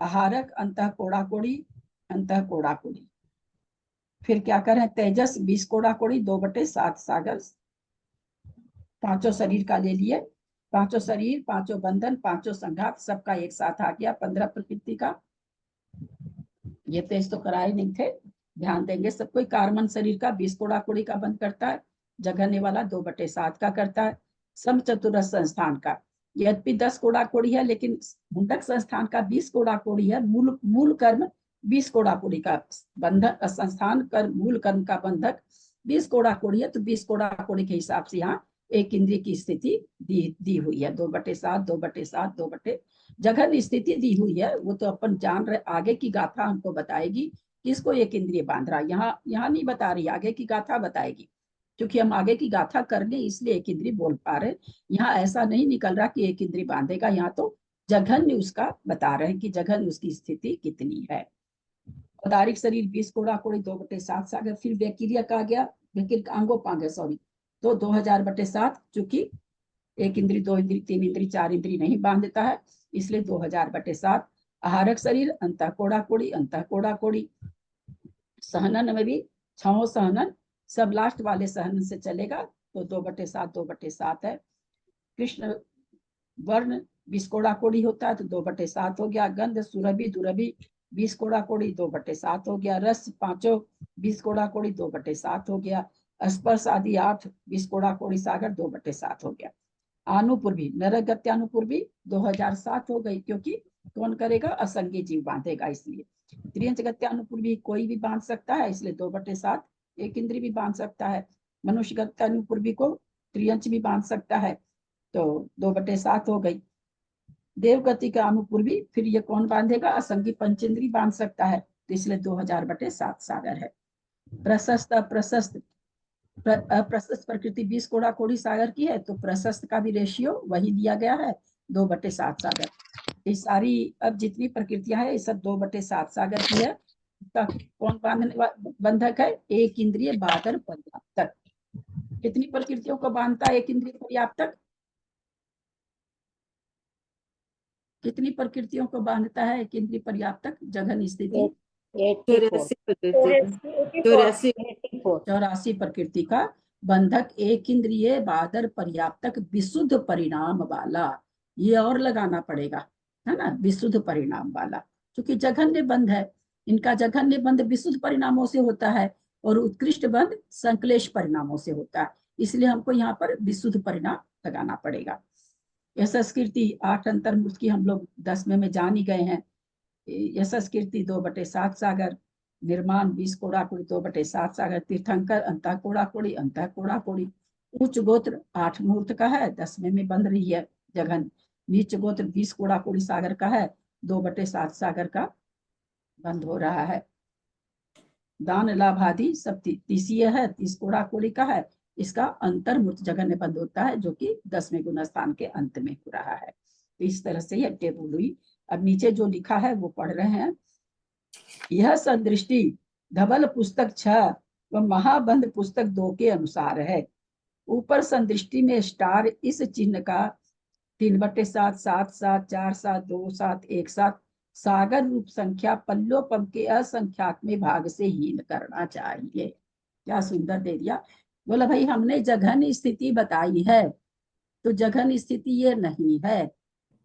आहारक अंतः कोड़ाकोड़ी, अंतः कोड़ाकोड़ी। फिर क्या करें? तेजस 20 कोड़ाकोड़ी, 2/7 सागर, पांचों शरीर का ले लिए। पांचों शरीर, पांचों बंधन, पांचों संघात, सबका एक साथ आ गया 15 प्रकृति का। ये तेज तो कराए नहीं थे, ध्यान देंगे सब कोई। कार्बन शरीर का 20 कोड़ाकोड़ी का बंध करता है। जगने वाला 2/7 का करता है। सम चतुरस संस्थान का यद्यपि 10 कोड़ाकोड़ी है, लेकिन मुंडक संस्थान का 20 कोड़ाकोड़ी है। मूल कर्म 20 कोड़ाकोड़ी का बंधक, संस्थान कर्म मूल कर्म का बंधक 20 कोड़ाकोड़ी है, तो 20 कोड़ाकोड़ी के हिसाब से यहाँ एक इंद्रिय की स्थिति दी हुई है। 2/7 2/7 2/, जघन स्थिति दी हुई है, वो तो अपन जान रहे। आगे की गाथा हमको बताएगी किसको एक इंद्रिय बांध रहा है। यहाँ नहीं बता रही, आगे की गाथा बताएगी। क्योंकि हम आगे की गाथा कर ले इसलिए एक इंद्रिय बोल पा रहे। यहाँ ऐसा नहीं निकल रहा कि एक इंद्रिय बांधेगा, यहाँ तो जघन्य उसका बता रहे हैं कि जघन्य उसकी स्थिति कितनी है। औदारिक शरीर 20 कोड़ाकोड़ी, 2/7 सागर। फिर व्यक्रियक आ गया, व्यक्रियक अंगोपांग, सॉरी, तो 2000/7, चूंकि एक इंद्रिय, 2 इंद्रिय, 3 इंद्रिय, 4 इंद्रिय नहीं बांध देता है, इसलिए 2000/7। आहारक शरीर अंतः कोड़ाकोड़ी, अंतः कोड़ाकोड़ी। सहनन में भी 6 सहनन, सब लास्ट वाले सहनन से चलेगा, तो 2/7 2/7 है। कृष्ण वर्ण 20 कोड़ाकोड़ी होता है, तो 2/7 हो गया। गंध सुरभि दुरभि 20 कोड़ाकोड़ी, 2/7 हो गया। रस पांचों 20 कोड़ाकोड़ी, 2/7 हो गया। स्पर्श आदि 8 20 कोड़ाकोड़ी सागर, 2/7 हो गया। आनुपूर्वी नरगत्यानुपूर्वी 2007 हो गई, क्योंकि कौन करेगा? असंगी जीव बांधेगा, इसलिए। त्रियंच गत्यानुपूर्वी कोई भी बांध सकता है, इसलिए 2/7 एक इंद्रिय भी बांध सकता है। मनुष्य गत्यानुपूर्वी को त्रियंच भी बांध सकता है, तो 2/7 हो गई। देवगति का अनुपूर्वी, फिर ये कौन बांधेगा? असंगी पंचेंद्री बांध सकता है, तो इसलिए 2000/7 सागर है। प्रशस्त अप्रशस्त, अप्रशस्त प्रकृति 20 कोड़ाकोड़ी सागर की है, तो प्रशस्त का भी रेशियो वही दिया गया है, 2/7 सागर। ये सारी अब जितनी प्रकृतियां है ये सब 2/7 सागर की है। इसका कौन बंधक है? एक इंद्रिय बादर पर्याप्तक। कितनी प्रकृतियों को बांधता है एक इंद्रिय पर्याप्तक? कितनी प्रकृतियों को बांधता है एक इंद्रिय पर्याप्तक जघन स्थिति? 84 प्रकृति का बंधक एक इंद्रिय बादर पर्याप्तक विशुद्ध परिणाम वाला। ये और लगाना पड़ेगा, है ना, विशुद्ध परिणाम वाला, क्योंकि जघन्य बंध है। इनका जघन्य बंध विशुद्ध परिणामों से होता है और उत्कृष्ट बंध संक्लेश परिणामों से होता है, इसलिए हमको यहाँ पर विशुद्ध परिणाम लगाना पड़ेगा। यशस्कृति 8 अंतर्मुख की हम लोग 10वें में जान ही गए हैं। यशस्कृति 2/7 सागर। निर्माण 20 कोड़ाकोड़ी, 2/7 सागर। तीर्थंकर अंतः कोड़ाकोड़ी, अंतः कोड़ाकोड़ी। उच्च गोत्र 8 मुहूर्त का है, 10वें में बंध रही है जघन। नीच गोत्र 20 कोड़ाकोड़ी सागर का है, 2/7 सागर का बंद हो रहा है। दान लाभ आदि सब 30 है, 30 कोड़ाकोड़ी का है। इसका अंतर्मूर्त जघन्य बंद होता है, जो कि 10वें गुणस्थान के अंत में हो रहा है। तो इस तरह से यह टेबल हुई। अब नीचे जो लिखा है वो पढ़ रहे हैं। यह संदृष्टि धवल पुस्तक 6 व महाबंध पुस्तक 2 के अनुसार है। ऊपर संदृष्टि में स्टार इस चिन्ह का 3/7 7 7 4 7 2 7 1 7 सागर रूप संख्या पल्लोपम के असंख्यात्मक भाग से हीन करना चाहिए। क्या सुंदर दे दिया। बोला भाई हमने जघन स्थिति बताई है, तो जघन स्थिति ये नहीं है।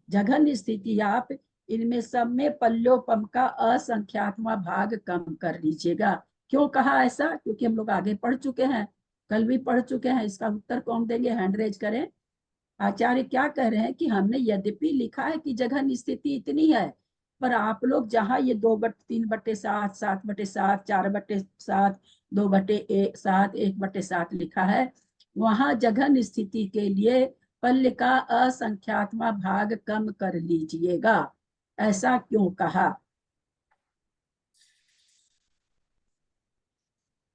जघन स्थिति आप इनमें सब में पल्लोपम का असंख्यात्मक भाग कम कर लीजिएगा, क्यों कहा ऐसा? क्योंकि हम लोग आगे पढ़ चुके हैं, कल भी पढ़ चुके हैं। इसका उत्तर कौन देंगे? हैंड रेज करें। आचार्य क्या कह रहे हैं कि हमने यद्यपि लिखा है कि जघन स्थिति इतनी है, पर आप लोग जहाँ ये 2/3/7, 7/7, 4/7, 2/7, 1/7 लिखा है, वहां जघन स्थिति के लिए पल्य का असंख्यात्मक भाग कम कर लीजिएगा। ऐसा क्यों कहा?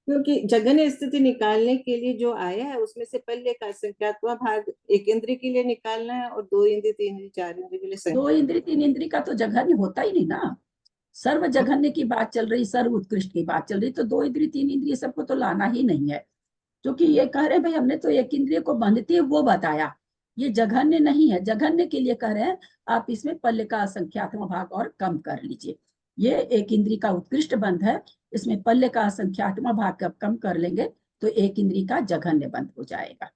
क्योंकि जघन्य स्थिति निकालने के लिए जो आया है उसमें से पहले का संख्यात्मक भाग एक इंद्रिय के लिए निकालना है और 2 इंद्रिय, 3 इंद्रिय, 4 इंद्रिय के लिए 2 इंद्रिय 3 इंद्रिय का तो जघन्य होता ही नहीं ना। सर्व जघन्य की बात चल रही, सर्व उत्कृष्ट की बात चल रही, तो 2 इंद्रिय 3 इंद्रिय सबको तो लाना ही नहीं है। क्योंकि ये कह रहे भाई हमने तो एक इंद्रिय को बंधती है वो बताया, ये जघन्य नहीं है। जघन्य के लिए कह रहे हैं आप इसमें पल्य का असंख्यात्मक भाग और कम कर लीजिए। ये एक इंद्रिय का उत्कृष्ट बंध है, इसमें पल्य का असंख्यात्मक भाग कम कर लेंगे तो एक इंद्रिय का जघन्य बंध हो जाएगा।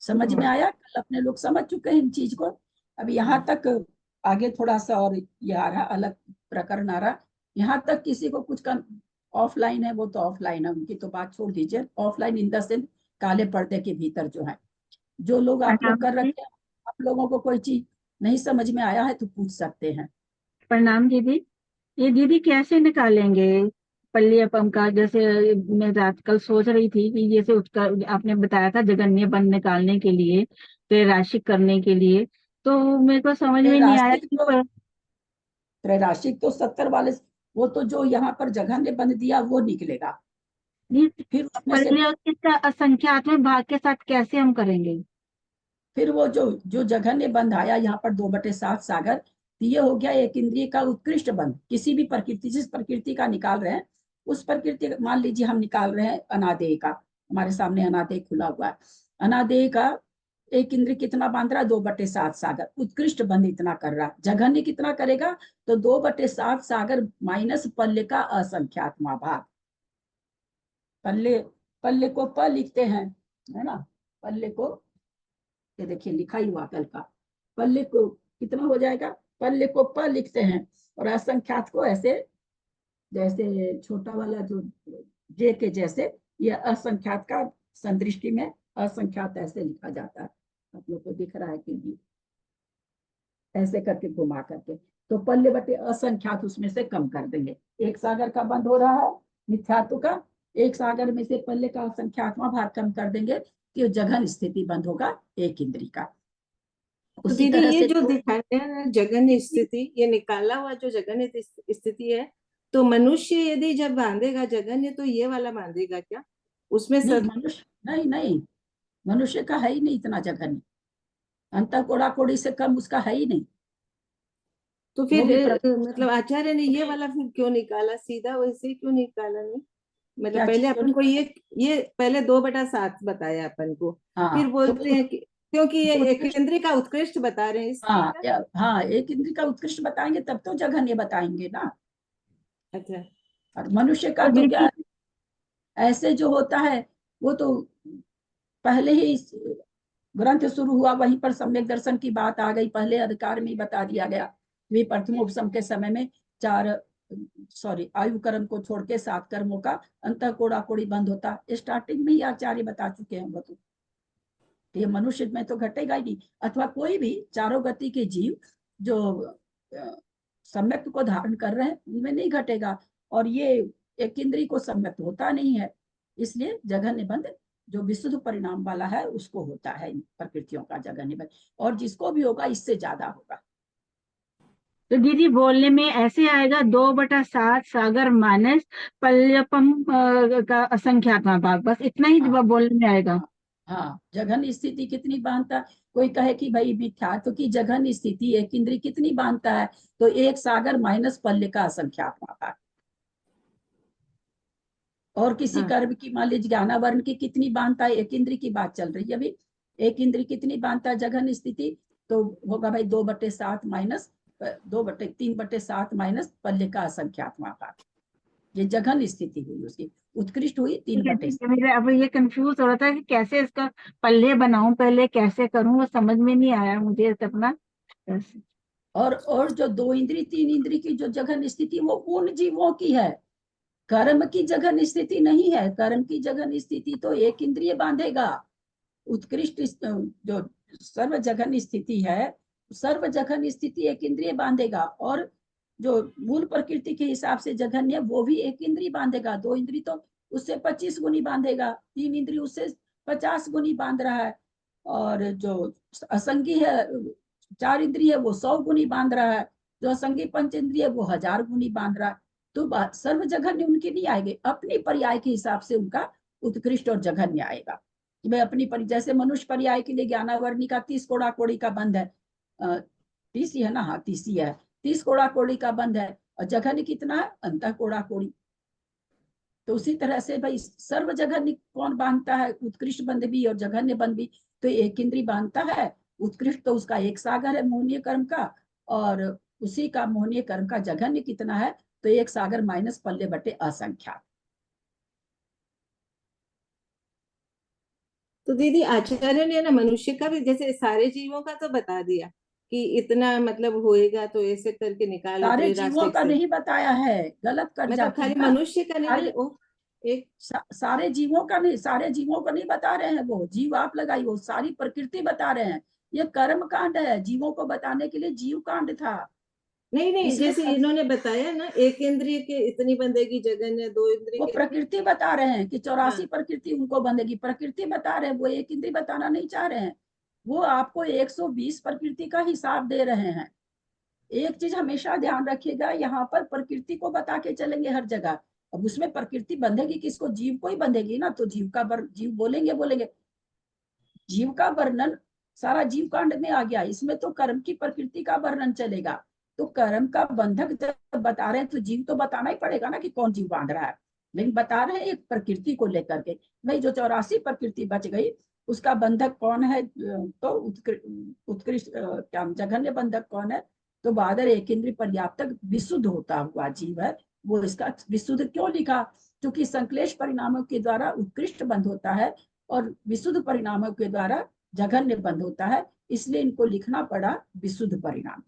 समझ में आया? कल अपने लोग समझ चुके हैं इन चीज को। अब यहाँ तक आगे थोड़ा सा और ये आ रहा, अलग प्रकरण आ रहा। यहाँ तक किसी को कुछ ऑफलाइन है वो तो ऑफलाइन है, उनकी तो बात छोड़ दीजिए। ऑफलाइन इन द सेंस काले पर्दे के भीतर जो है, जो लोग आप लोग कर रखे हैं, आप लोगों को कोई चीज नहीं समझ में आया है तो पूछ सकते हैं। प्रणाम दीदी। ये दीदी कैसे निकालेंगे पल्लियपम का? जैसे मैं रात कल सोच रही थी कि जैसे उसका आपने बताया था जगन्य बंध निकालने के लिए, त्रैराशिक करने के लिए, तो मेरे को समझ में नहीं आया कि त्रैराशिक तो 70 वाले, वो तो जो यहाँ पर जघन्य बंध दिया वो निकलेगा। फिर उसमें से इसका असंख्यात्मक भाग के साथ कैसे हम करेंगे? फिर वो जो जघन्य बंध आया यहाँ पर 2/7 सागर, ये हो गया एक इंद्रिय का उत्कृष्ट बंध। किसी भी प्रकृति, जिस प्रकृति का निकाल रहे हैं उस प्रकृति, मान लीजिए हम निकाल रहे हैं अनादेय का, हमारे सामने अनादेय खुला हुआ है। अनादेय का एक इंद्रिय कितना बांध रहा है? 2/7 सागर, उत्कृष्ट बंध इतना कर रहा है। जघन्य कितना करेगा? तो 2/7 सागर माइनस पल्ले का असंख्यात्मक भाग। पल्ले को प लिखते हैं, है ना? पल्ले को, ये देखिए लिखा ही हुआ कल का। पल्ले को कितना हो जाएगा? पल्ले को प लिखते हैं और असंख्यात को ऐसे, जैसे छोटा वाला जो जे के जैसे, ये असंख्यात का संदृष्टि में असंख्यात ऐसे लिखा जाता है। आप लोग को दिख रहा है कि ऐसे करके घुमा करके, तो पल्ले बटे असंख्यात उसमें से कम कर देंगे। एक सागर का बंद हो रहा है मिथ्यात्व का, एक सागर में से पल्ले का असंख्यात्मक भाग कम कर देंगे कि जघन स्थिति बंद होगा एक इंद्रिय का। तो दीदी ये जो दिखाते हैं जघन्य स्थिति, ये निकाला हुआ जो जघन्य स्थिति है, तो मनुष्य यदि जब बांधेगा जघन्य तो ये वाला बांधेगा क्या? उसमें मनुष्य नहीं, मनुष्य का है ही नहीं इतना जघन्य, अंतर कोड़ा कोड़ी से कम उसका है ही नहीं। तो फिर मतलब आचार्य ने ये वाला फिर क्यों निकाला? सीधा वैसे क्यों निकाला? नहीं मतलब पहले अपन को ये पहले 2/7 बताया अपन को, फिर बोलते हैं कि क्योंकि ये एक इंद्रिय का उत्कृष्ट बता रहे हैं। हाँ, एक इंद्रिय का उत्कृष्ट बताएंगे तब तो जघन्य बताएंगे ना। अच्छा, और मनुष्य का तो क्या ऐसे जो होता है वो तो पहले ही ग्रंथ शुरू हुआ वहीं पर सम्यक दर्शन की बात आ गई, पहले अधिकार में बता दिया गया। वे प्रथमोपसम के समय में आयु कर्म को छोड़ के 7 कर्मों का अंतर कोड़ा कोड़ी बंद होता, स्टार्टिंग में ही आचार्य बता चुके हैं। वो तो ये मनुष्य में तो घटेगा ही नहीं, अथवा कोई भी चारों गति के जीव जो सम्यक को धारण कर रहे हैं उनमें नहीं घटेगा। और ये एक इंद्रिय को सम्यक होता नहीं है, इसलिए जघन्य बंध जो विशुद्ध परिणाम वाला है उसको होता है इन प्रकृतियों का जघन्य बंध, और जिसको भी होगा इससे ज्यादा होगा। तो दीदी बोलने में ऐसे आएगा 2/7 सागर माइनस पल्यपम का असंख्यात्मक भाग, बस इतना ही बोलने में आएगा। हाँ, जघन्य स्थिति कितनी बांधता? कोई कहे कि भाई मिथ्यात्व की जघन्य स्थिति एक इंद्रिय कितनी बांधता है? तो 1 सागर माइनस पल्य का असंख्यात्मक भाग। और किसी कर्म की मान लीजिए ज्ञानावरण की कितनी बांधता है? एक इंद्रिय की बात चल रही है अभी। एक इंद्रिय कितनी बांधता है जघन्य स्थिति? तो होगा भाई 2/7 माइनस 3/7 माइनस पल्य का असंख्यात्मक भाग। ये जघन्य स्थिति हुई उसकी, उत्कृष्ट हुई 3/7। अब ये कंफ्यूज हो रहा था कि कैसे इसका पल्ले बनाऊं, पहले कैसे करूं, वो समझ में नहीं आया मुझे अपना। और जो 2 इंद्रिय 3 इंद्रिय की जो जघन्य स्थिति वो उन जीवों की है कर्म की जगह स्थिति नहीं है, कर्म की जगह स्थिति तो एक इंद्रिय बांधेगा। उत्कृष्ट जो सर्व जघन स्थिति है, सर्व जघन स्थिति एक इंद्रिय बांधेगा, और जो मूल प्रकृति के हिसाब से जघन्य वो भी एक इंद्रिय बांधेगा। 2 इंद्रिय तो उससे 25 गुनी बांधेगा, 3 इंद्रिय उससे 50 गुनी बांध रहा है, और जो असंगी है 4 इंद्रिय है वो 100 गुनी बांध रहा है, जो असंगी 5 इंद्रिय वो 1000 गुनी बांध रहा है। तो सर्व जघन्य उनके नहीं आएंगे, अपनी पर्याय के हिसाब से उनका उत्कृष्ट और जघन्य आएगा। मैं अपनी जैसे मनुष्य पर्याय के लिए ज्ञानावर्णी का 30 कोड़ा कोड़ी का बंध है, 30 ही है ना, हाँ 30 ही है, 30 कोड़ा कोड़ी का बंध है, और जघन्य कितना है, अंतः कोड़ा कोड़ी। तो उसी तरह से भाई सर्व जघन्य कौन बांधता है, उत्कृष्ट बंध भी और जघन्य बंध भी तो एक इंद्रिय बांधता है। उत्कृष्ट तो उसका एक सागर है मोहनीय कर्म का, और उसी का मोहनीय कर्म का जघन्य कितना है, तो एक सागर माइनस पल्ले बटे असंख्या। तो दीदी आचार्य ने ना मनुष्य का भी जैसे सारे जीवों का तो बता दिया कि इतना मतलब होएगा, तो ऐसे करके निकालो। सारे जीवों का नहीं बताया है, गलत कर मतलब जाते खाली हैं ना। मनुष्य का नहीं एक सारे जीवों का नहीं, सारे जीवों को नहीं बता रहे हैं, वो जीव आप लगाई, वो सारी प्रकृति बता रहे हैं। ये कर्म कांड है, जीवों को बताने के लिए जीव कांड था। नहीं जैसे इन्होंने बताया ना, एक इंद्रिय के इतनी बंधेगी जघन्य, 2 इंद्रिय वो के प्रकृति बता रहे हैं कि 84 प्रकृति उनको बंधेगी, प्रकृति बता रहे हैं, वो एक इंद्रिय बताना नहीं चाह रहे हैं। वो आपको 120 प्रकृति का हिसाब दे रहे हैं। एक चीज हमेशा ध्यान रखिएगा, यहाँ पर प्रकृति को बता के चलेंगे हर जगह। अब उसमें प्रकृति बंधेगी किसको, जीव को ही बंधेगी ना, तो जीव का जीव बोलेंगे जीव का वर्णन सारा जीव कांड में आ गया। इसमें तो कर्म की प्रकृति का वर्णन चलेगा। तो कर्म का बंधक जब बता रहे हैं तो जीव तो बताना ही पड़ेगा ना कि कौन जीव बांध रहा है, लेकिन बता रहे हैं एक प्रकृति को लेकर के। भाई जो 84 प्रकृति बच गई उसका बंधक कौन है, तो उत्कृष्ट क्या जघन्य बंधक कौन है, तो बहादुर एक इंद्रिय पर्याप्तक विशुद्ध होता हुआ जीव है। वो इसका विशुद्ध क्यों लिखा, क्योंकि संक्लेश परिणामों के द्वारा उत्कृष्ट बंध होता है और विशुद्ध परिणामों के द्वारा जघन्य बंध होता है, इसलिए इनको लिखना पड़ा विशुद्ध परिणाम,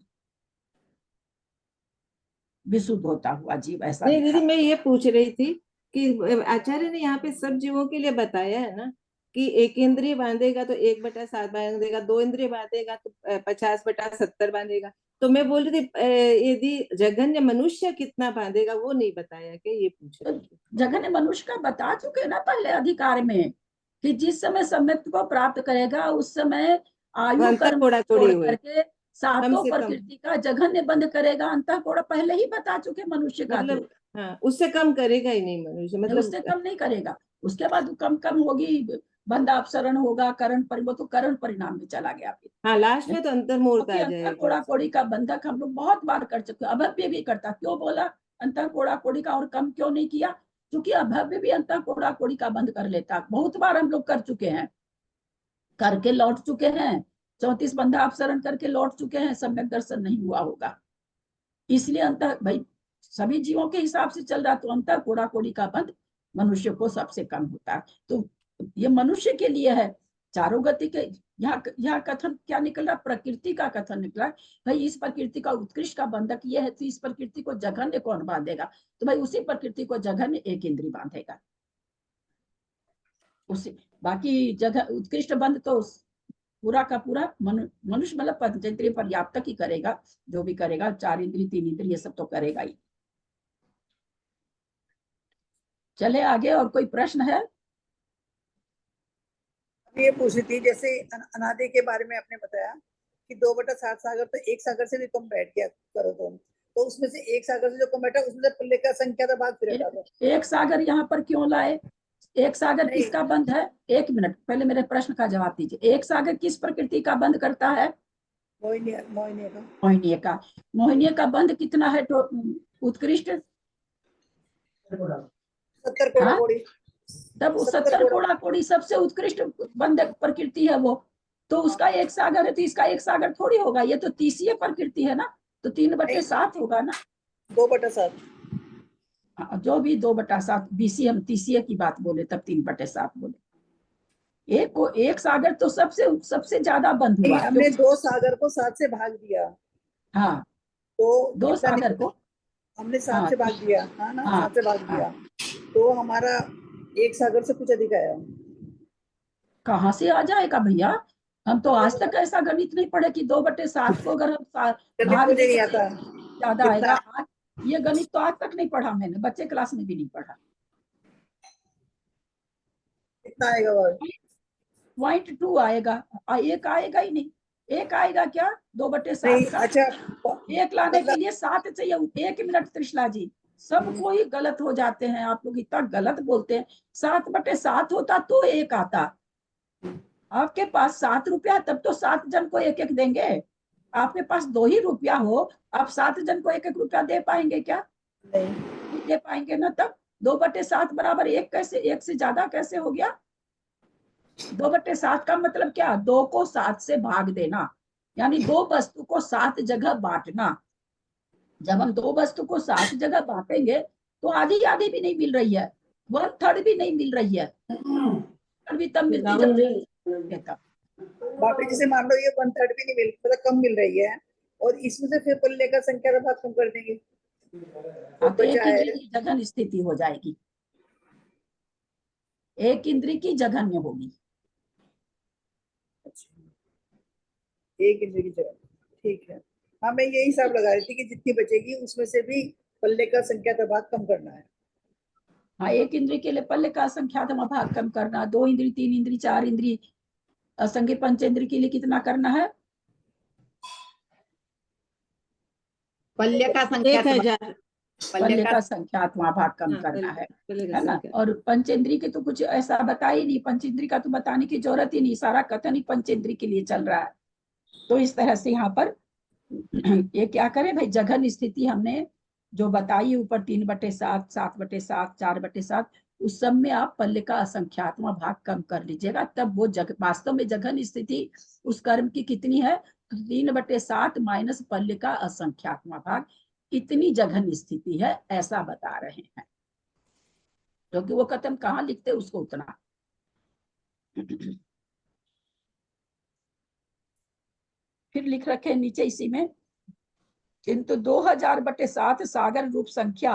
विशुद्ध होता हुआ जीव। ऐसा नहीं दीदी मैं ये पूछ रही थी कि आचार्य ने यहाँ पे सब जीवों के लिए बताया है ना कि एक इंद्रिय बांधेगा तो 1/7 बांधेगा, 2 इंद्रिय बांधेगा तो 50/70 बांधेगा। तो मैं बोल रही थी यदि जघन्य मनुष्य कितना बांधेगा वो नहीं बताया क्या, ये पूछ रही थी। जघन्य मनुष्य का बता चुके ना पहले अधिकार में, कि जिस समय सम्यक को प्राप्त करेगा उस समय आयु कर्म छोड़ करके सातों प्रकृति का जघन्य बंद करेगा। अंतः कोड़ा पहले ही बता चुके मनुष्य का, मतलब हाँ, उससे कम करेगा ही नहीं मनुष्य, मतलब उससे कम नहीं करेगा। उसके बाद कम होगी, बंध अपसरण होगा, करण परिवर्तन, तो करण परिणाम में चला गया। हाँ लास्ट में तो अंतर्मूर्त आ जाएगा। कोड़ा कोड़ी का बंधक हम लोग बहुत बार कर चुके, अभव्य भी करता। क्यों बोला अंतर कोड़ा कोड़ी का और कम क्यों नहीं किया, क्योंकि अभव्य भी अंतर कोड़ा कोड़ी का बंद कर लेता। बहुत बार हम लोग कर चुके हैं, करके लौट चुके हैं, 34 बंधा अपसरण करके लौट चुके हैं, सम्यक दर्शन नहीं हुआ होगा। इसलिए अंतर भाई सभी जीवों के हिसाब से चल रहा, तो अंतर कोड़ा कोड़ी का बंध मनुष्य को सबसे कम होता है। तो ये मनुष्य के लिए है। चारों गति के यहाँ कथन क्या निकल रहा, प्रकृति का कथन निकला। भाई इस प्रकृति का उत्कृष्ट का बंधक ये है, तो इस प्रकृति को जघन्य कौन बांधेगा, तो भाई उसी प्रकृति को जघन्य एक इंद्रिय बांधेगा। उसी बाकी जगह उत्कृष्ट बंध तो पूरा का पूरा मनुष्य मतलब पंचेंद्रिय पर्याप्त ही करेगा, जो भी करेगा 4 इंद्रिय 3 इंद्रिय ये सब तो करेगा ही। चले आगे, और कोई प्रश्न है? ये पूछी थी जैसे अनादि के बारे में आपने बताया कि 2/7 सागर, तो एक सागर से भी कम बैठ गया करो तो उसमें से एक सागर से जो कम बैठा उसमें से पल्ले का संख्या का भाग फिर हटा दो। एक सागर यहाँ पर क्यों लाए? एक सागर किसका बंध है? 1 मिनट पहले मेरे प्रश्न का जवाब दीजिए। एक सागर किस प्रकृति का बंध करता है? मोहिनीय का। मोहिनीय का बंध कितना है उत्कृष्ट? 70 कोड़ा कोड़ी। तब 70 कोड़ा कोड़ी सबसे उत्कृष्ट बंधक प्रकृति है वो, तो उसका एक सागर है, तो इसका एक सागर थोड़ी होगा। ये तो 30 प्रकृति है ना, तो 3/7 होगा ना। 2/7 जो भी 2/7 BC, हम 30 की बात बोले तब 3/7 बोले। एक सागर तो सबसे ज्यादा बंद हुआ। हमने 2 सागर को 7 से भाग दिया। हाँ, तो 2 सागर को हमने 7 से भाग दिया। हाँ ना, 7 से भाग दिया। तो हमारा एक सागर से कुछ अधिक आया। कहाँ से आ जाएगा भैया, हम तो आज तक ऐसा गणित नहीं पढ़े कि 2/7 को अगर हम भाग मुझे नहीं देंगे आता ज्यादा आएगा। आज ये गणित तो आज तक नहीं पढ़ा मैंने, बच्चे क्लास में भी नहीं पढ़ा। कितना आएगा वो? 0.2 आएगा, एक आएगा ही नहीं। एक आएगा क्या 2/7 का? अच्छा, एक लाने के लिए 7 चाहिए। 1 मिनट त्रिशला जी, सब कोई गलत हो जाते हैं, आप लोग इतना गलत बोलते हैं। 7/7 होता तो 1 आता। आपके पास 7 रुपया, तब तो 7 जन को 1-1 देंगे। आपके पास 2 ही रुपया हो, आप 7 जन को 1-1 रुपया दे पाएंगे क्या? नहीं दे पाएंगे ना। तब 2/7 बराबर 1 कैसे, 1 से ज्यादा कैसे हो गया? 2/7 का मतलब क्या? 2 को 7 से भाग देना, यानी 2 वस्तु को 7 जगह बांटना। जब हम 2 वस्तु को 7 जगह बांटेंगे तो आधी आधी भी नहीं मिल रही है, 1/3 भी नहीं मिल रही है, अभी तब मिलती जब बापी जी से मान लो ये 1/3 भी नहीं मिल, मतलब कम मिल रही है, और इसमें से फिर पल्ले का संख्या का भाग कम कर देंगे तो एक इंद्री की जघन स्थिति हो जाएगी, एक इंद्री की जघन्य होगी। एक इंद्री की जगह, ठीक है। हाँ, मैं यही हिसाब लगा रही थी कि जितनी बचेगी उसमें से भी पल्ले का संख्या का भाग कम करना है। हाँ, एक इंद्री के लिए पल्ले का संख्यात्मक भाग कम करना, 2 इंद्री, 3 इंद्री, 4 इंद्री, असंख्य पंचेंद्री के लिए कितना करना है? पल्ले का पल्ले का संख्यात्मक भाग कम करना है ना। और पंचेंद्री के तो कुछ ऐसा बता ही नहीं, पंचेंद्री का तो बताने की जरूरत ही नहीं, सारा कथन ही पंचेंद्री के लिए चल रहा है। तो इस तरह से यहाँ पर ये क्या करें भाई, जघन स्थिति हमने जो बताई ऊपर 3/7, 7/7, 4/7, उस सब में आप पल्ले का असंख्यात्मक भाग कम कर लीजिएगा, तब वो वास्तव में जघन स्थिति उस कर्म की कितनी है? 3/7 माइनस पल्ले का असंख्यात्मक भाग, इतनी जघन स्थिति है, ऐसा बता रहे हैं। क्योंकि वो कथन कहाँ लिखते उसको उतना। फिर लिख रखे नीचे इसी में, किंतु 2000/7 सागर रूप संख्या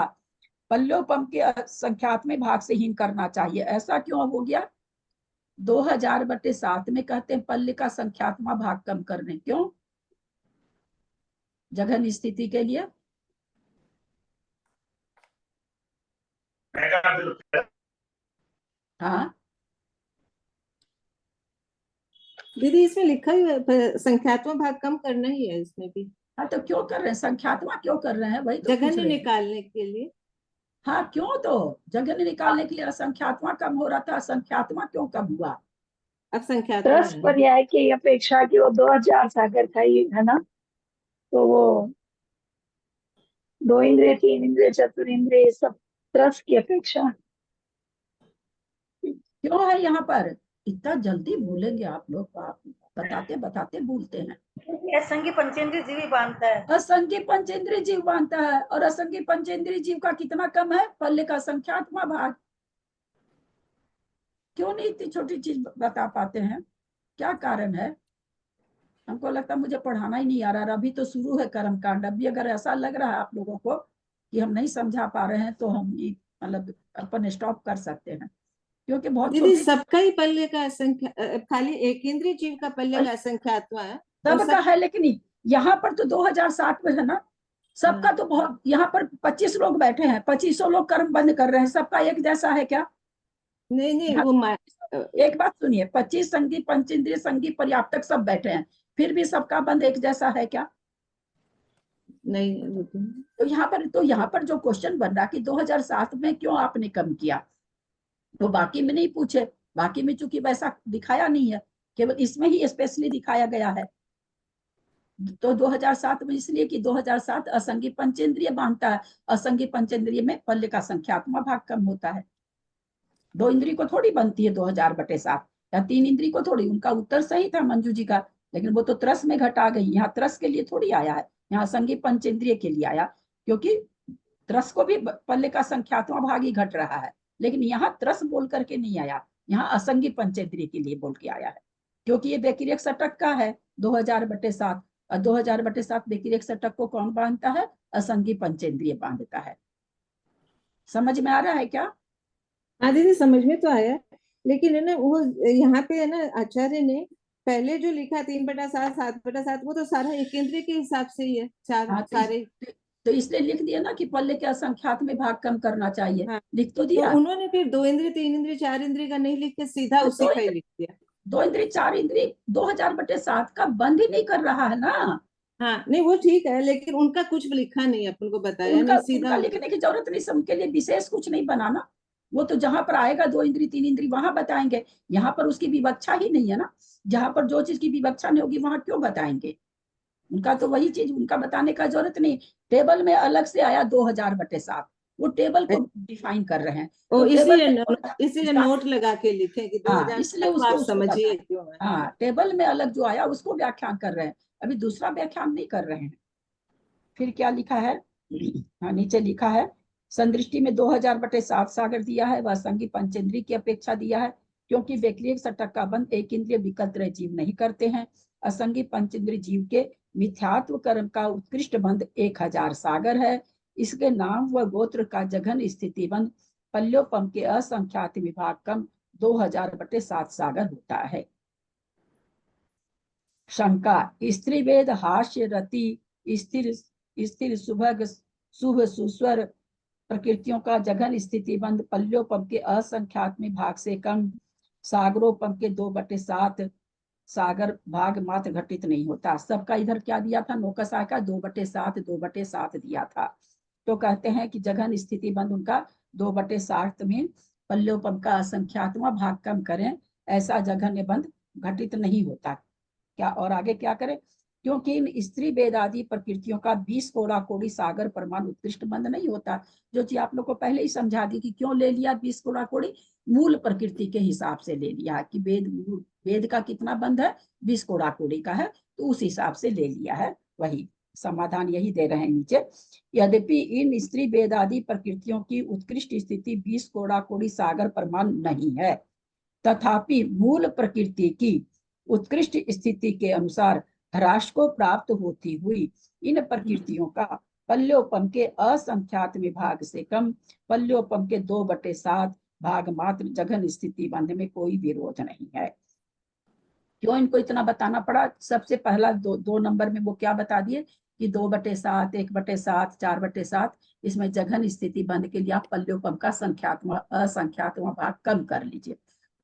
पल्लोपम के संख्यात्मक भाग से हीन करना चाहिए। ऐसा क्यों हो गया? 2000/7 में कहते हैं पल्ले का संख्यात्मक भाग कम करने, क्यों? जघन स्थिति के लिए। हाँ दीदी, इसमें लिखा ही है संख्यात्मक भाग कम करना ही है इसमें भी। हाँ, तो क्यों कर रहे हैं संख्यात्मक, क्यों कर रहे हैं? वही तो जघन्य निकालने के लिए। हाँ, क्यों? तो जघन्य निकालने के लिए असंख्यात्मक कम हो रहा था, असंख्यात्मक क्यों कम हुआ? अब संख्यात्मक पर्याय की अपेक्षा की वो 2000 सागर था ये, है ना? तो वो 2 इंद्रिय, 3 इंद्रिय, चतुर इंद्रिय, सब त्रस की अपेक्षा क्यों है यहाँ पर? इतना जल्दी भूलेंगे आप लोग, आप बताते बताते भूलते हैं। असंख्य पंचेंद्रिय जीव बांधता है, असंख्य पंचेंद्रिय जीव बांधता है, और असंख्य पंचेंद्रिय जीव का कितना कम है? पल्ले का संख्यात्मक भाग। क्यों नहीं इतनी छोटी चीज बता पाते हैं? क्या कारण है? हमको लगता है मुझे पढ़ाना ही नहीं आ रहा। अभी तो शुरू है कर्म कांड। अभी अगर ऐसा लग रहा है आप लोगों को कि हम नहीं समझा पा रहे हैं तो हम मतलब अपन स्टॉप कर सकते हैं, क्योंकि बहुत दीदी सबका ही पल्ले का संख्या, खाली एक इंद्रिय जीव का पल्ले का संख्यात्मक है, सबका है, लेकिन यहाँ पर तो 2007 में है ना, सबका तो बहुत। यहाँ पर 25 लोग बैठे हैं, 2500 लोग कर्म बंद कर रहे हैं, सबका एक जैसा है क्या? नहीं वो एक बात सुनिए, 25 संगी, पंचेंद्रिय, संगी, पर्याप्तक सब बैठे हैं, फिर भी सबका बंद एक जैसा है क्या? नहीं। तो यहाँ पर जो क्वेश्चन बन रहा कि 2007 में क्यों आपने कम किया, तो बाकी में नहीं पूछे। बाकी में चूंकि वैसा दिखाया नहीं है, केवल इसमें ही स्पेशली दिखाया गया है। तो 2007 में इसलिए कि 2007 असंगी पंचेंद्रिय बांधता है, असंगी पंचेंद्रिय में पल्ले का संख्यात्मक भाग कम होता है। 2 इंद्रिय को थोड़ी बनती है 2000/7, या 3 इंद्रिय को थोड़ी। उनका उत्तर सही था मंजू जी का, लेकिन वो तो त्रस में घटा गई। यहाँ त्रस के लिए थोड़ी आया है, यहाँ असंगी पंचेंद्रिय के लिए आया, क्योंकि त्रस को भी पल्ले का संख्यात्मक भाग ही घट रहा है। लेकिन यहाँ त्रस बोल करके नहीं आया, यहाँ असंगी पंचेंद्रिय के लिए बोल के आया है, क्योंकि ये व्यतिरेक षटक का है 2000/7, और 2000/7 व्यतिरेक षटक को कौन बांधता है? असंगी पंचेंद्रिय बांधता है। समझ में आ रहा है क्या? हाँ दीदी समझ में तो आया, लेकिन है ना वो यहाँ पे है ना आचार्य ने पहले जो लिखा 3/7 7/7 वो तो सारा एक केंद्रीय के हिसाब से ही है, चार हाँ, सारे। तो इसलिए लिख दिया ना कि पल्ले के असंख्यात में भाग कम करना चाहिए। हाँ, लिख तो तो दिया। उन्होंने फिर 2 इंद्रिय 3 इंद्रिय 4 इंद्रिय का नहीं लिख के सीधा उसी का ही लिख दिया। 2 इंद्री 4 इंद्री 2000/7 का बंद ही नहीं कर रहा है ना। हाँ नहीं वो ठीक है, लेकिन उनका कुछ लिखा नहीं, अपन को बताया उनका नहीं, सीधा उनका लिखने की जरूरत नहीं, उनके लिए विशेष कुछ नहीं बनाना। वो तो जहां पर आएगा 2 इंद्री 3 इंद्री वहां बताएंगे। यहाँ पर उसकी विवक्षा ही नहीं है ना। जहां पर जो चीज की विवक्षा नहीं होगी वहां क्यों बताएंगे। उनका तो वही चीज उनका बताने का जरूरत नहीं। टेबल में अलग से आया 2000/7, वो टेबल को डिफाइन कर रहे हैं। तो इसीलिए नोट लगा के लिखे कि हाँ, 2000 इसलिए को आप समझिए क्यों है। हाँ, टेबल में अलग जो आया उसको व्याख्यान कर रहे हैं, अभी दूसरा व्याख्यान नहीं कर रहे हैं। फिर क्या लिखा है, हाँ नीचे लिखा है संदृष्टि में 2000/7 सागर दिया है, वह संगी पंचेंद्री की अपेक्षा दिया है, क्योंकि वैक्लिक सटक का बंध एक इंद्रिय विकल्प जीव नहीं करते हैं। असंगी पंचेंद्री जीव के मिथ्यात्व कर्म का उत्कृष्ट बंध 1000 सागर है। इसके नाम व गोत्र का जघन स्थिति बंध पल्योपम के असंख्यात विभाग कम 2000/7 सागर होता है। शंका, स्त्री वेद हास्य रति स्थिर स्थिर सुभग शुभ सुस्वर प्रकृतियों का जघन स्थिति बंध पल्योपम के असंख्यात में भाग से कम सागरोपम के 2/7 सागर भाग मात्र घटित नहीं होता। सबका इधर क्या दिया था, नौकसा का 2/7 2/7 दिया था। तो कहते हैं कि जघन स्थिति बंध उनका 2/7 में पल्योपम का असंख्यातवां भाग कम करें, ऐसा जघन्य बंध घटित नहीं होता। क्या और आगे क्या करें, क्योंकि इन स्त्री वेद आदि प्रकृतियों का 20 कोड़ा कोड़ी सागर परमाणु उत्कृष्ट बंध नहीं होता। जो चीज आप लोग को पहले ही समझा दी कि क्यों ले लिया 20 कोड़ा कोड़ी, मूल प्रकृति के हिसाब से ले लिया कि वेद का कितना बंध है, 20 कोड़ा कोड़ी का है, तो उस हिसाब से ले लिया है। वही समाधान यही दे रहे हैं नीचे। यद्यपि इन स्त्री वेद आदि प्रकृतियों की उत्कृष्ट स्थिति 20 कोड़ा कोड़ी सागर परमाणु नहीं है, तथापि मूल प्रकृति की उत्कृष्ट स्थिति के अनुसार ह्रास को प्राप्त होती हुई इन प्रकृतियों का पल्योपम के असंख्यात विभाग से कम पल्योपम के 2/7 भाग मात्र जघन स्थिति बंध में कोई विरोध नहीं है। क्यों इनको इतना बताना पड़ा, सबसे पहला दो नंबर में वो क्या बता दिए कि 2/7 1/7 4/7 इसमें जघन स्थिति बंध के लिए आप पल्योपम का असंख्यातवां भाग कम कर लीजिए।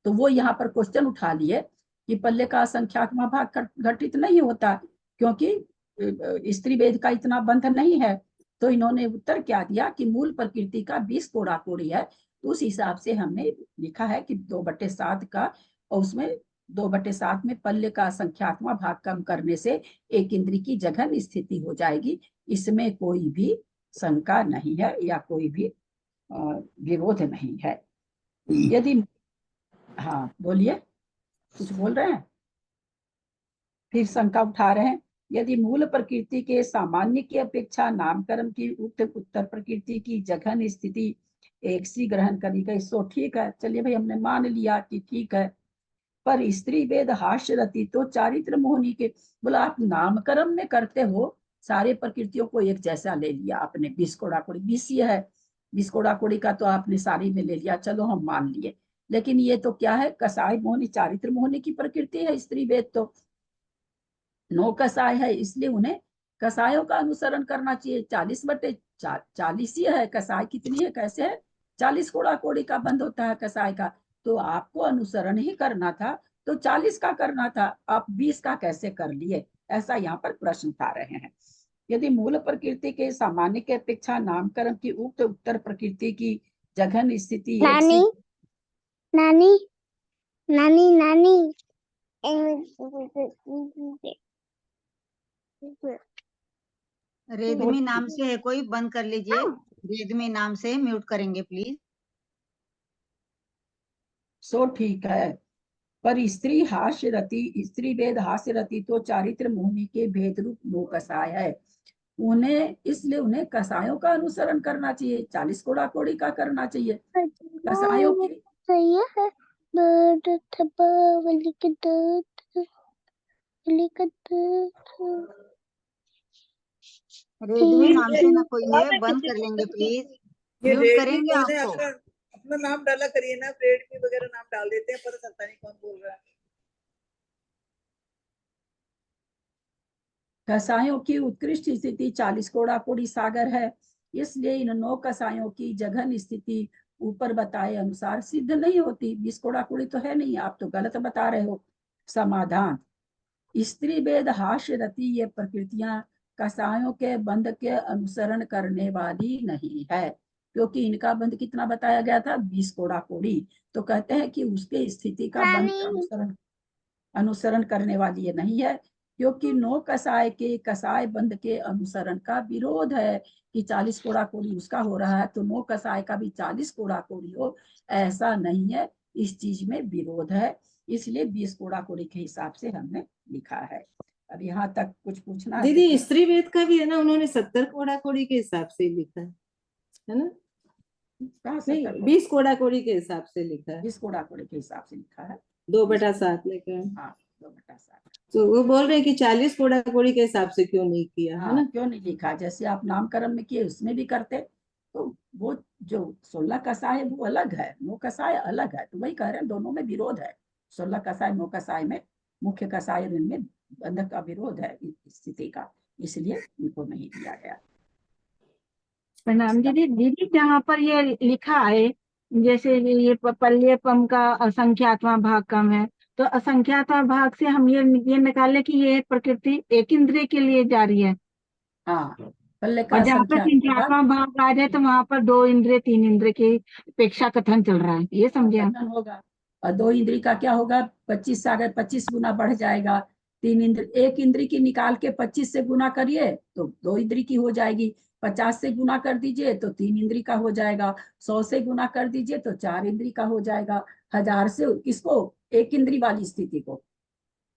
तो वो यहाँ पर क्वेश्चन उठा लिए कि पल्ले का असंख्यातवां भाग घटित नहीं होता क्योंकि स्त्री वेद का इतना बंध नहीं है। तो इन्होंने उत्तर क्या दिया कि मूल प्रकृति का 20 कोड़ा कोड़ी है, तो उस हिसाब से हमने लिखा है कि 2/7 का, और उसमें 2/7 में पल्ले का संख्यात्मक भाग कम करने से एक इंद्री की जघन स्थिति हो जाएगी। इसमें कोई भी शंका नहीं है या कोई भी विरोध नहीं है। यदि हाँ बोलिए, कुछ बोल रहे हैं, फिर शंका उठा रहे हैं। यदि मूल प्रकृति के सामान्य की अपेक्षा नामकरण की उक्त उत्तर प्रकृति की जघन स्थिति एक सी ग्रहण करी गई, सो ठीक है, चलिए भाई हमने मान लिया कि ठीक है। पर स्त्री वेद हास्य रति तो चारित्र मोहनी के, बोला आप नामकरण में करते हो, सारे प्रकृतियों को एक जैसा ले लिया आपने, 20 कोड़ा कोड़ी 20 ही है, 20 कोड़ा कोड़ी का तो आपने सारी में ले लिया, चलो हम मान लिए। लेकिन ये तो क्या है, कसाय मोहनी चारित्र मोहनी की प्रकृति है स्त्री वेद, तो 9 कसाय है, इसलिए उन्हें कसायों का अनुसरण करना चाहिए। 40/40 ही है, कसाय कितनी है, कैसे है, 40 कोड़ा कोड़ी का बंद होता है कसाय का, तो आपको अनुसरण ही करना था, तो 40 का करना था, आप 20 का कैसे कर लिए, ऐसा यहाँ पर प्रश्न उठा रहे हैं। यदि मूल प्रकृति के सामान्य के अपेक्षा नामकरण की उक्त उत्तर प्रकृति की जघन स्थिति नानी नानी नानी नानी रेडमी नाम से है कोई, बंद कर लीजिए। रेडमी नाम से म्यूट करेंगे प्लीज। सो ठीक है। पर स्त्री हास्य रति, स्त्री वेद हास्य रति तो चारित्र मोहनी के भेद रूप 9 कसाय है, उन्हें इसलिए उन्हें कसायों का अनुसरण करना चाहिए, 40 कोड़ा कोड़ी का करना चाहिए कसायों की। रेडमी नाम से ना कोई है, बंद कर लेंगे प्लीज, म्यूट करेंगे आपको। अपना नाम डाला करिए ना, ब्रेड की वगैरह नाम डाल देते हैं, पता चलता नहीं कौन बोल रहा है। कसायों की उत्कृष्ट स्थिति 40 कोड़ी सागर है, इसलिए इन 9 कसायों की जघन स्थिति ऊपर बताए अनुसार सिद्ध नहीं होती। 20 कोड़ी तो है नहीं, आप तो गलत बता रहे हो। समाधान, स्त्री वेद हास्य रति ये प्रकृतियां कसायों के बंध के अनुसरण करने वाली नहीं है, क्योंकि इनका बंध कितना बताया गया था, 20 कोड़ी। तो कहते हैं कि उसके स्थिति का बंध अनुसरण करने वाली ये नहीं है, क्योंकि 9 कसाय के कसाय बंध के अनुसरण का विरोध है कि 40 कोड़ी उसका हो रहा है तो 9 कसाय का भी 40 कोड़ी हो, ऐसा नहीं है, इस चीज में विरोध है, इसलिए 20 कोड़ी के हिसाब से हमने लिखा है। अब यहाँ तक कुछ पूछना दीदी स्त्री वेद का भी है ना, उन्होंने 70 कोड़ी के हिसाब से लिखा है ना? नहीं, 20 कोड़ी के हिसाब से लिखा है। 20 कोड़ी के हिसाब से लिखा है, 2/7 लिखा है। हाँ 2/7। तो वो बोल रहे हैं कि 40 कोड़ी के हिसाब से क्यों नहीं किया, है ना? क्यों नहीं लिखा? जैसे आप नामकरण में किए उसमें भी करते, तो वो जो 16 कसाय वो अलग है, 9 कसाय अलग है, तो वही कह रहे हैं दोनों में विरोध है। 16 कसाय 9 कसाय में मुख्य कसाय इनमें बंधक का विरोध है स्थिति का, इसलिए इनको नहीं दिया गया। प्रणाम दीदी। दीदी जहाँ पर ये लिखा है जैसे ये पल्यपम का असंख्यात्मा भाग कम है, तो असंख्यात्मा भाग से हम ये निकाले कि ये प्रकृति एक इंद्रिय के लिए जा रही है। हाँ, पल्ले का और जहाँ पर संख्यात्मा भाग आ जाए तो वहां पर 2 इंद्रिय 3 इंद्रिय की अपेक्षा कथन चल रहा है, ये समझे हम? होगा। और 2 इंद्रिय का क्या होगा, 25 से अगर 25 गुना बढ़ जाएगा। 3 इंद्रिय, एक इंद्रिय की निकाल के 25 से गुना करिए तो 2 इंद्रिय की हो जाएगी। 50 से गुना कर दीजिए तो 3 इंद्रिय का हो जाएगा। 100 से गुना कर दीजिए तो 4 इंद्रिय का हो जाएगा। 1000 से किसको, एक इंद्रिय वाली स्थिति को,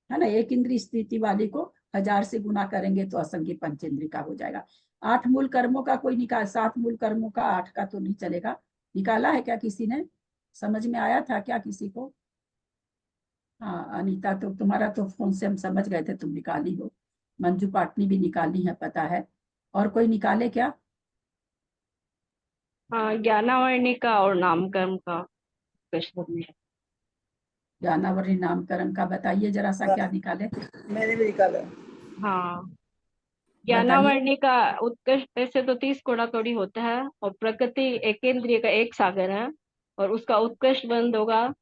है ना, एक इंद्रिय स्थिति वाली को 1000 से गुना करेंगे तो असंख्य पंचेंद्रिय का हो जाएगा। 8 मूल कर्मों का कोई निकाल, 7 मूल कर्मों का 8 का तो नहीं चलेगा। निकाला है क्या किसी ने? समझ में आया था क्या किसी को? हाँ अनीता, तो तुम्हारा तो फोन से हम समझ गए थे, तुम निकाली हो। मंजू पाटनी भी निकाली है, पता है। और कोई निकाले क्या? हाँ, ज्ञानावर्णी का और नामकर्म का प्रश्न में है। ज्ञानावरी नामकरण का बताइए जरा सा, क्या निकाले? मैंने भी निकाला। हाँ, ज्ञानावर्णी का उत्कृष्ट से तो 30 कोड़ी होता है, और प्रकृति एकेंद्रिय का 1 सागर है, और उसका उत्कृष्ट बंध होगा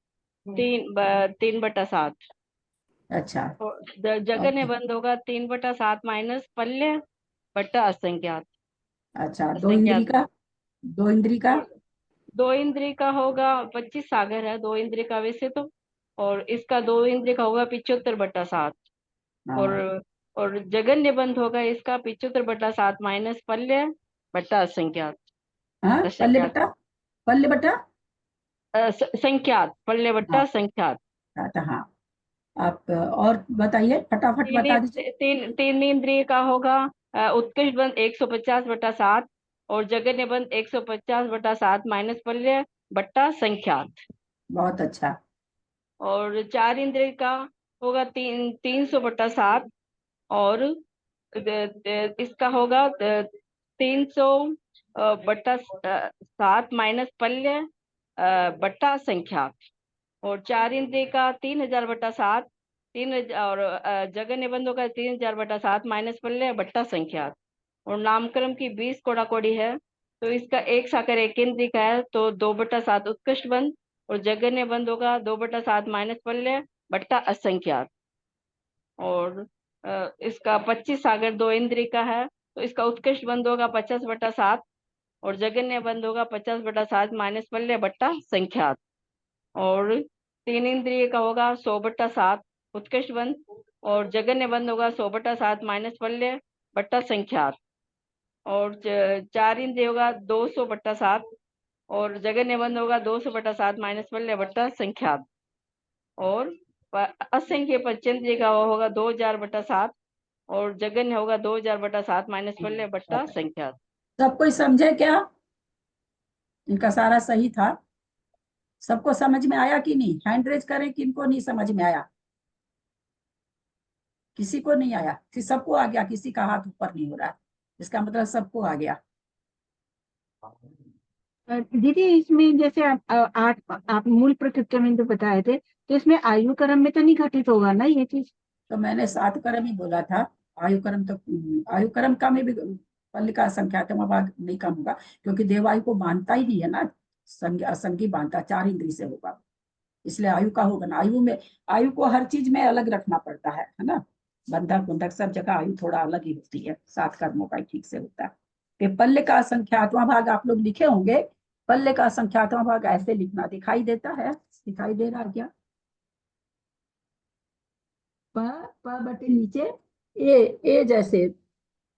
3/7। अच्छा, जगन्य बंध होगा 3/7 माइनस पल्य बट्टा असंख्यात। अच्छा, 2 इंद्रिय का, 2 इंद्रिय का 2 इंद्रिय का होगा 25 सागर है 2 इंद्रिय का वैसे तो, और इसका 2 इंद्रिय का होगा 75/7। और जगन्य बंध होगा इसका 75/7 माइनस पल्य बट्टा असंख्यात। पल्ले बट्टा, पल्ले बट्टा संख्यात, पल्ले बट्टा संख्यात। हाँ, आप और बताइए, फटाफट बता दीजिए। 3 इंद्रिय का होगा उत्कृष्ट बंध 150/7, और जगन्य बंध 150/7 माइनस पल्य बट्टा संख्यात। बहुत अच्छा। और 4 इंद्रिय का होगा 300/7, और इसका होगा 300/7 माइनस पल्य बट्टा संख्यात। और 4 इंद्रिय का 3000/7, 3000, और जगन्य बंधों का 3000/7 माइनस पल्य बट्टा संख्यात। और नामकरण की 20 कोड़ी है, तो इसका 1 साकर एक इंद्रिय का है, तो 2/7 उत्कृष्ट बंध, और जगन्य बंध होगा 2/7 माइनस पल्य बट्टा असंख्यात। और इसका 25 सागर 2 इंद्रिय का है, तो इसका उत्कृष्ट बंध होगा 50/7, और जगन्य बंध होगा 50/7 माइनस पल्य बट्टा संख्यात। और 3 इंद्रिय का होगा 100/7 उत्कृष्ट बंध, और जगन्य बंध होगा 100/7 माइनस पल्य बट्टा संख्यात। और 4 इंद्रिय होगा 200/7, और जगन्य बंध होगा 200/7 माइनस पल्य बट्टा संख्यात। और असंख्य पंचेंद्रिय का होगा 2000/7, और जगन्य होगा 2000/7 माइनस पल्य बट्टा संख्यात। सब कोई समझे क्या? इनका सारा सही था, सबको समझ में आया कि नहीं? हैंड रेज करें, किनको नहीं समझ में आया? किसी को नहीं आया? कि सबको आ गया? किसी का हाथ ऊपर नहीं हो रहा है, इसका मतलब सबको आ गया। दीदी इसमें जैसे आप मूल प्रकृति में जो बताए थे, तो इसमें आयु क्रम में तो नहीं घटित होगा ना ये चीज? तो मैंने 7 क्रम ही बोला था। आयु क्रम तो आयु क्रम का में भी पल्ल का संख्यात्मक भाग नहीं कम होगा, क्योंकि देवायु को बांधता ही नहीं है ना, असंगी बांधता, 4 इंद्रिय से होगा, इसलिए आयु का होगा ना। आयु में, आयु को हर चीज में अलग रखना पड़ता है ना, बंधक कुंडक सब जगह आयु थोड़ा अलग ही होती है, 7 कर्मों का ठीक से होता है। कि पल्ले का संख्यात्मक भाग आप लोग लिखे होंगे, पल्ले का संख्यात्मक भाग ऐसे लिखना, दिखाई देता है, दिखाई दे रहा है क्या? प बटे नीचे ए जैसे,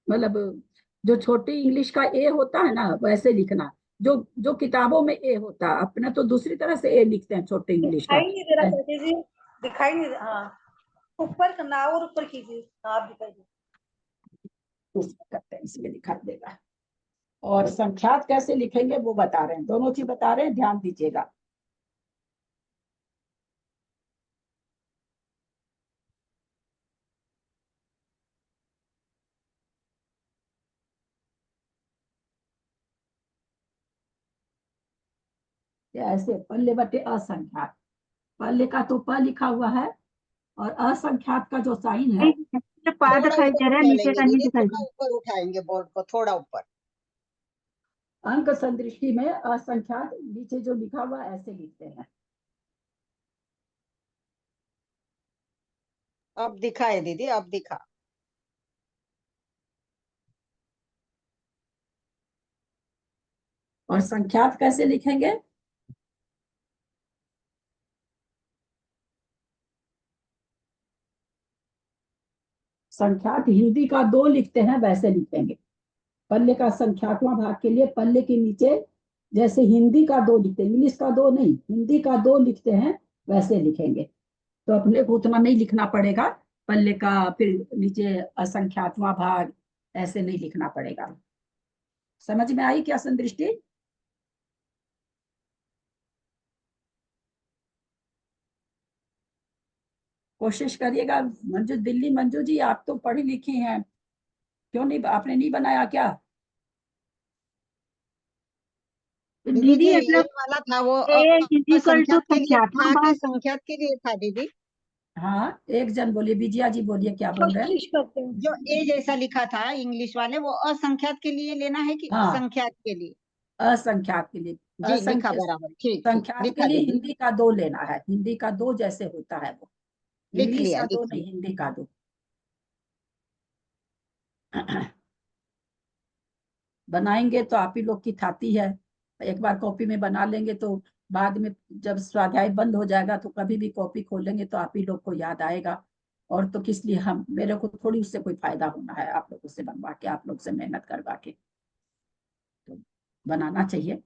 मतलब जो छोटी इंग्लिश का ए होता है ना वैसे लिखना, जो जो किताबों में ए होता है, अपने तो दूसरी तरह से ए लिखते हैं छोटे इंग्लिश का। दिखाई नहीं दे रहा चाची जी, दिखाई नहीं, हाँ ऊपर करना और ऊपर कीजिए, हाँ दिखाई दे, करते हैं इसमें दिखाई देगा। और संख्यात कैसे लिखेंगे वो बता रहे हैं, दोनों चीज बता रहे हैं, ध्यान दीजिएगा। ऐसे पल्ले बटे असंख्यात, पल्ले का तो प लिखा हुआ है, और असंख्यात का जो साइन है पा दिखाई दे रहा है, नीचे का नहीं दिखाई दे थोड़ा ऊपर उठाएंगे बोर्ड को, थोड़ा ऊपर। अंक संदृष्टि में असंख्यात नीचे जो लिखा हुआ ऐसे लिखते हैं। अब दिखा है दीदी, अब दिखा। और संख्यात कैसे लिखेंगे? संख्यात हिंदी का 2 लिखते हैं वैसे लिखेंगे। पल्ले का संख्यात्मक भाग के लिए पल्ले के नीचे जैसे हिंदी का 2 लिखते हैं, इंग्लिश का 2 नहीं, हिंदी का 2 लिखते हैं वैसे लिखेंगे। तो अपने को उतना नहीं लिखना पड़ेगा पल्ले का, फिर नीचे असंख्यात्मक भाग ऐसे नहीं लिखना पड़ेगा। समझ में आई क्या संदृष्टि? कोशिश करिएगा। मंजू, दिल्ली मंजू जी, आप तो पढ़ी लिखी हैं, क्यों नहीं, आपने नहीं बनाया क्या? दीदी ये मतलब वाला था वो संख्यात के लिए था कि संख्यात के लिए था दीदी? हाँ, एक जन बोलिए, विजया जी बोलिए क्या बोल रहे हैं? जो ए जैसा लिखा था इंग्लिश वाले, वो असंख्यात के लिए लेना है कि हाँ, संख्यात के लिए? असंख्यात के लिए। जी लिखा बराबर, ठीक ठीक, संख्यात के लिखा लिए दीदी, हिंदी का 2 लेना है, हिंदी का 2 जैसे होता है वो, लिख इंग्लिश लिया का 2 लिख नहीं, लिया। हिंदी का 2। बनाएंगे तो आप ही लोग की थाती है, एक बार कॉपी में बना लेंगे तो बाद में जब स्वाध्याय बंद हो जाएगा तो कभी भी कॉपी खोलेंगे तो आप ही लोग को याद आएगा। और तो किस लिए, हम, मेरे को थोड़ी उससे कोई फायदा होना है, आप लोगों से बनवा के, आप लोग से मेहनत करवा के, तो बनाना चाहिए।